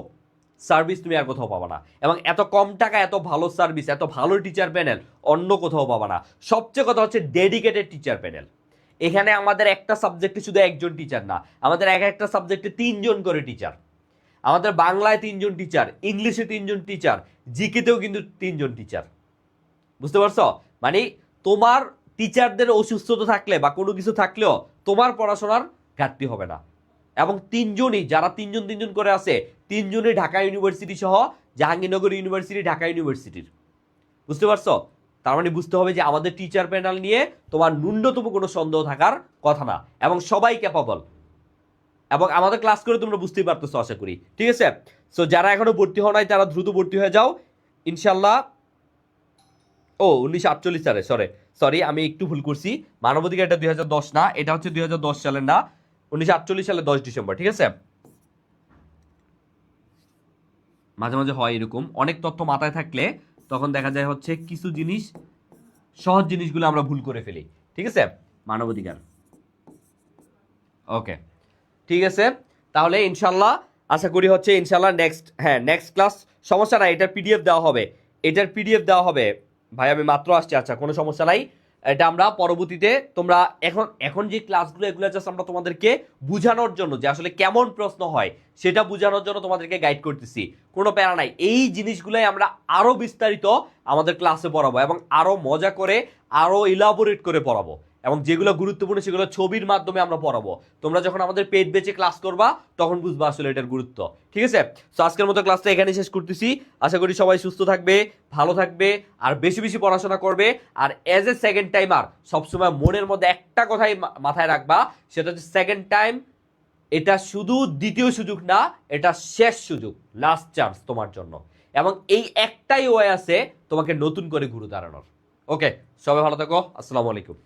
সার্ভিস তুমি আর কোথাও পাবা না, এবং এত কম টাকা এত ভালো সার্ভিস, এত ভালো টিচার প্যানেল অন্য কোথাও পাবা না। সবচেয়ে কথা হচ্ছে ডেডিকেটেড টিচার প্যানেল। এখানে আমাদের একটা সাবজেক্টে শুধু একজন টিচার না, আমাদের এক একটা সাবজেক্টে 3জন করে টিচার। আমাদের বাংলায় 3জন টিচার, ইংলিশে 3জন টিচার, জিকেতেও কিন্তু 3জন টিচার। বুঝতে পারছো? মানে তোমার টিচারদের অসুস্থতা থাকলে বা কোনো কিছু থাকলেও তোমার পড়াশোনার ঘাটতি হবে না। এবং 3জনই, যারা 3জন করে আছে, 3জনই ঢাকা ইউনিভার্সিটি সহ জাহাঙ্গীরনগর ইউনিভার্সিটি, ঢাকা ইউনিভার্সিটির। বুঝতে পারছো? তার মানে বুঝতে হবে যে আমাদের টিচার প্যানেল নিয়ে তোমার ন্যূনতম কোনো সন্দেহ থাকার কথা না, এবং সবাই ক্যাপাবল। এবং আমাদের ক্লাস করে তোমরা বুঝতেই পারতেছো আশা করি। ঠিক আছে? সো যারা এখনো ভর্তি হও নাই তারা দ্রুত ভর্তি হয়ে যাও ইনশাল্লাহ। ও 1948 সালে, সরি আমি একটু ভুল করছি। মানবাধিকার এটা 2010 না, এটা হচ্ছে 2010 সালের না, 1948 সালের 10 ডিসেম্বর। ঠিক আছে? মাঝে মাঝে হয় এরকম, অনেক তথ্য মাথায় থাকলে তখন দেখা যায় হচ্ছে কিছু জিনিস, সহজ জিনিসগুলো আমরা ভুল করে ফেলি। ঠিক আছে? মানবাধিকার, ওকে, ঠিক আছে। তাহলে ইনশাল্লাহ আশা করি হচ্ছে ইনশাল্লাহ নেক্সট ক্লাস, সমস্যা নাই, এটার পিডিএফ দেওয়া হবে, ভাই আমি মাত্র আসছি। আচ্ছা, কোনো সমস্যা নাই, এটা আমরা পরবর্তীতে, তোমরা এখন যে ক্লাসগুলো এগুলো জাস্ট আমরা তোমাদেরকে বোঝানোর জন্য যে আসলে কেমন প্রশ্ন হয় সেটা বোঝানোর জন্য তোমাদেরকে গাইড করতেছি, কোনো প্যারা নাই। এই জিনিসগুলোই আমরা আরো বিস্তারিত আমাদের ক্লাসে পড়াবো, এবং আরো মজা করে, আরো ইলাবোরেট করে পড়াবো, এবং যেগুলো গুরুত্বপূর্ণ সেগুলো ছবির মাধ্যমে আমরা পড়াবো। তোমরা যখন আমাদের পেড বেচে ক্লাস করবা তখন বুঝবা আসলে এটার গুরুত্ব। ঠিক আছে? তো আজকের মতো ক্লাসটা এখানে শেষ করতেছি। আশা করি সবাই সুস্থ থাকবে, ভালো থাকবে, আর বেশি বেশি পড়াশোনা করবে। আর এজ এ সেকেন্ড টাইমার সবসময় মনের মধ্যে একটা কথাই মাথায় রাখবা, সেটা হচ্ছে সেকেন্ড টাইম এটা শুধু দ্বিতীয় সুযোগ না, এটা শেষ সুযোগ, লাস্ট চান্স তোমার জন্য। এবং এই একটাই ওয়ে আছে তোমাকে নতুন করে ঘুরে দাঁড়ানোর। ওকে, সবাই ভালো থাকো, আসসালামু আলাইকুম।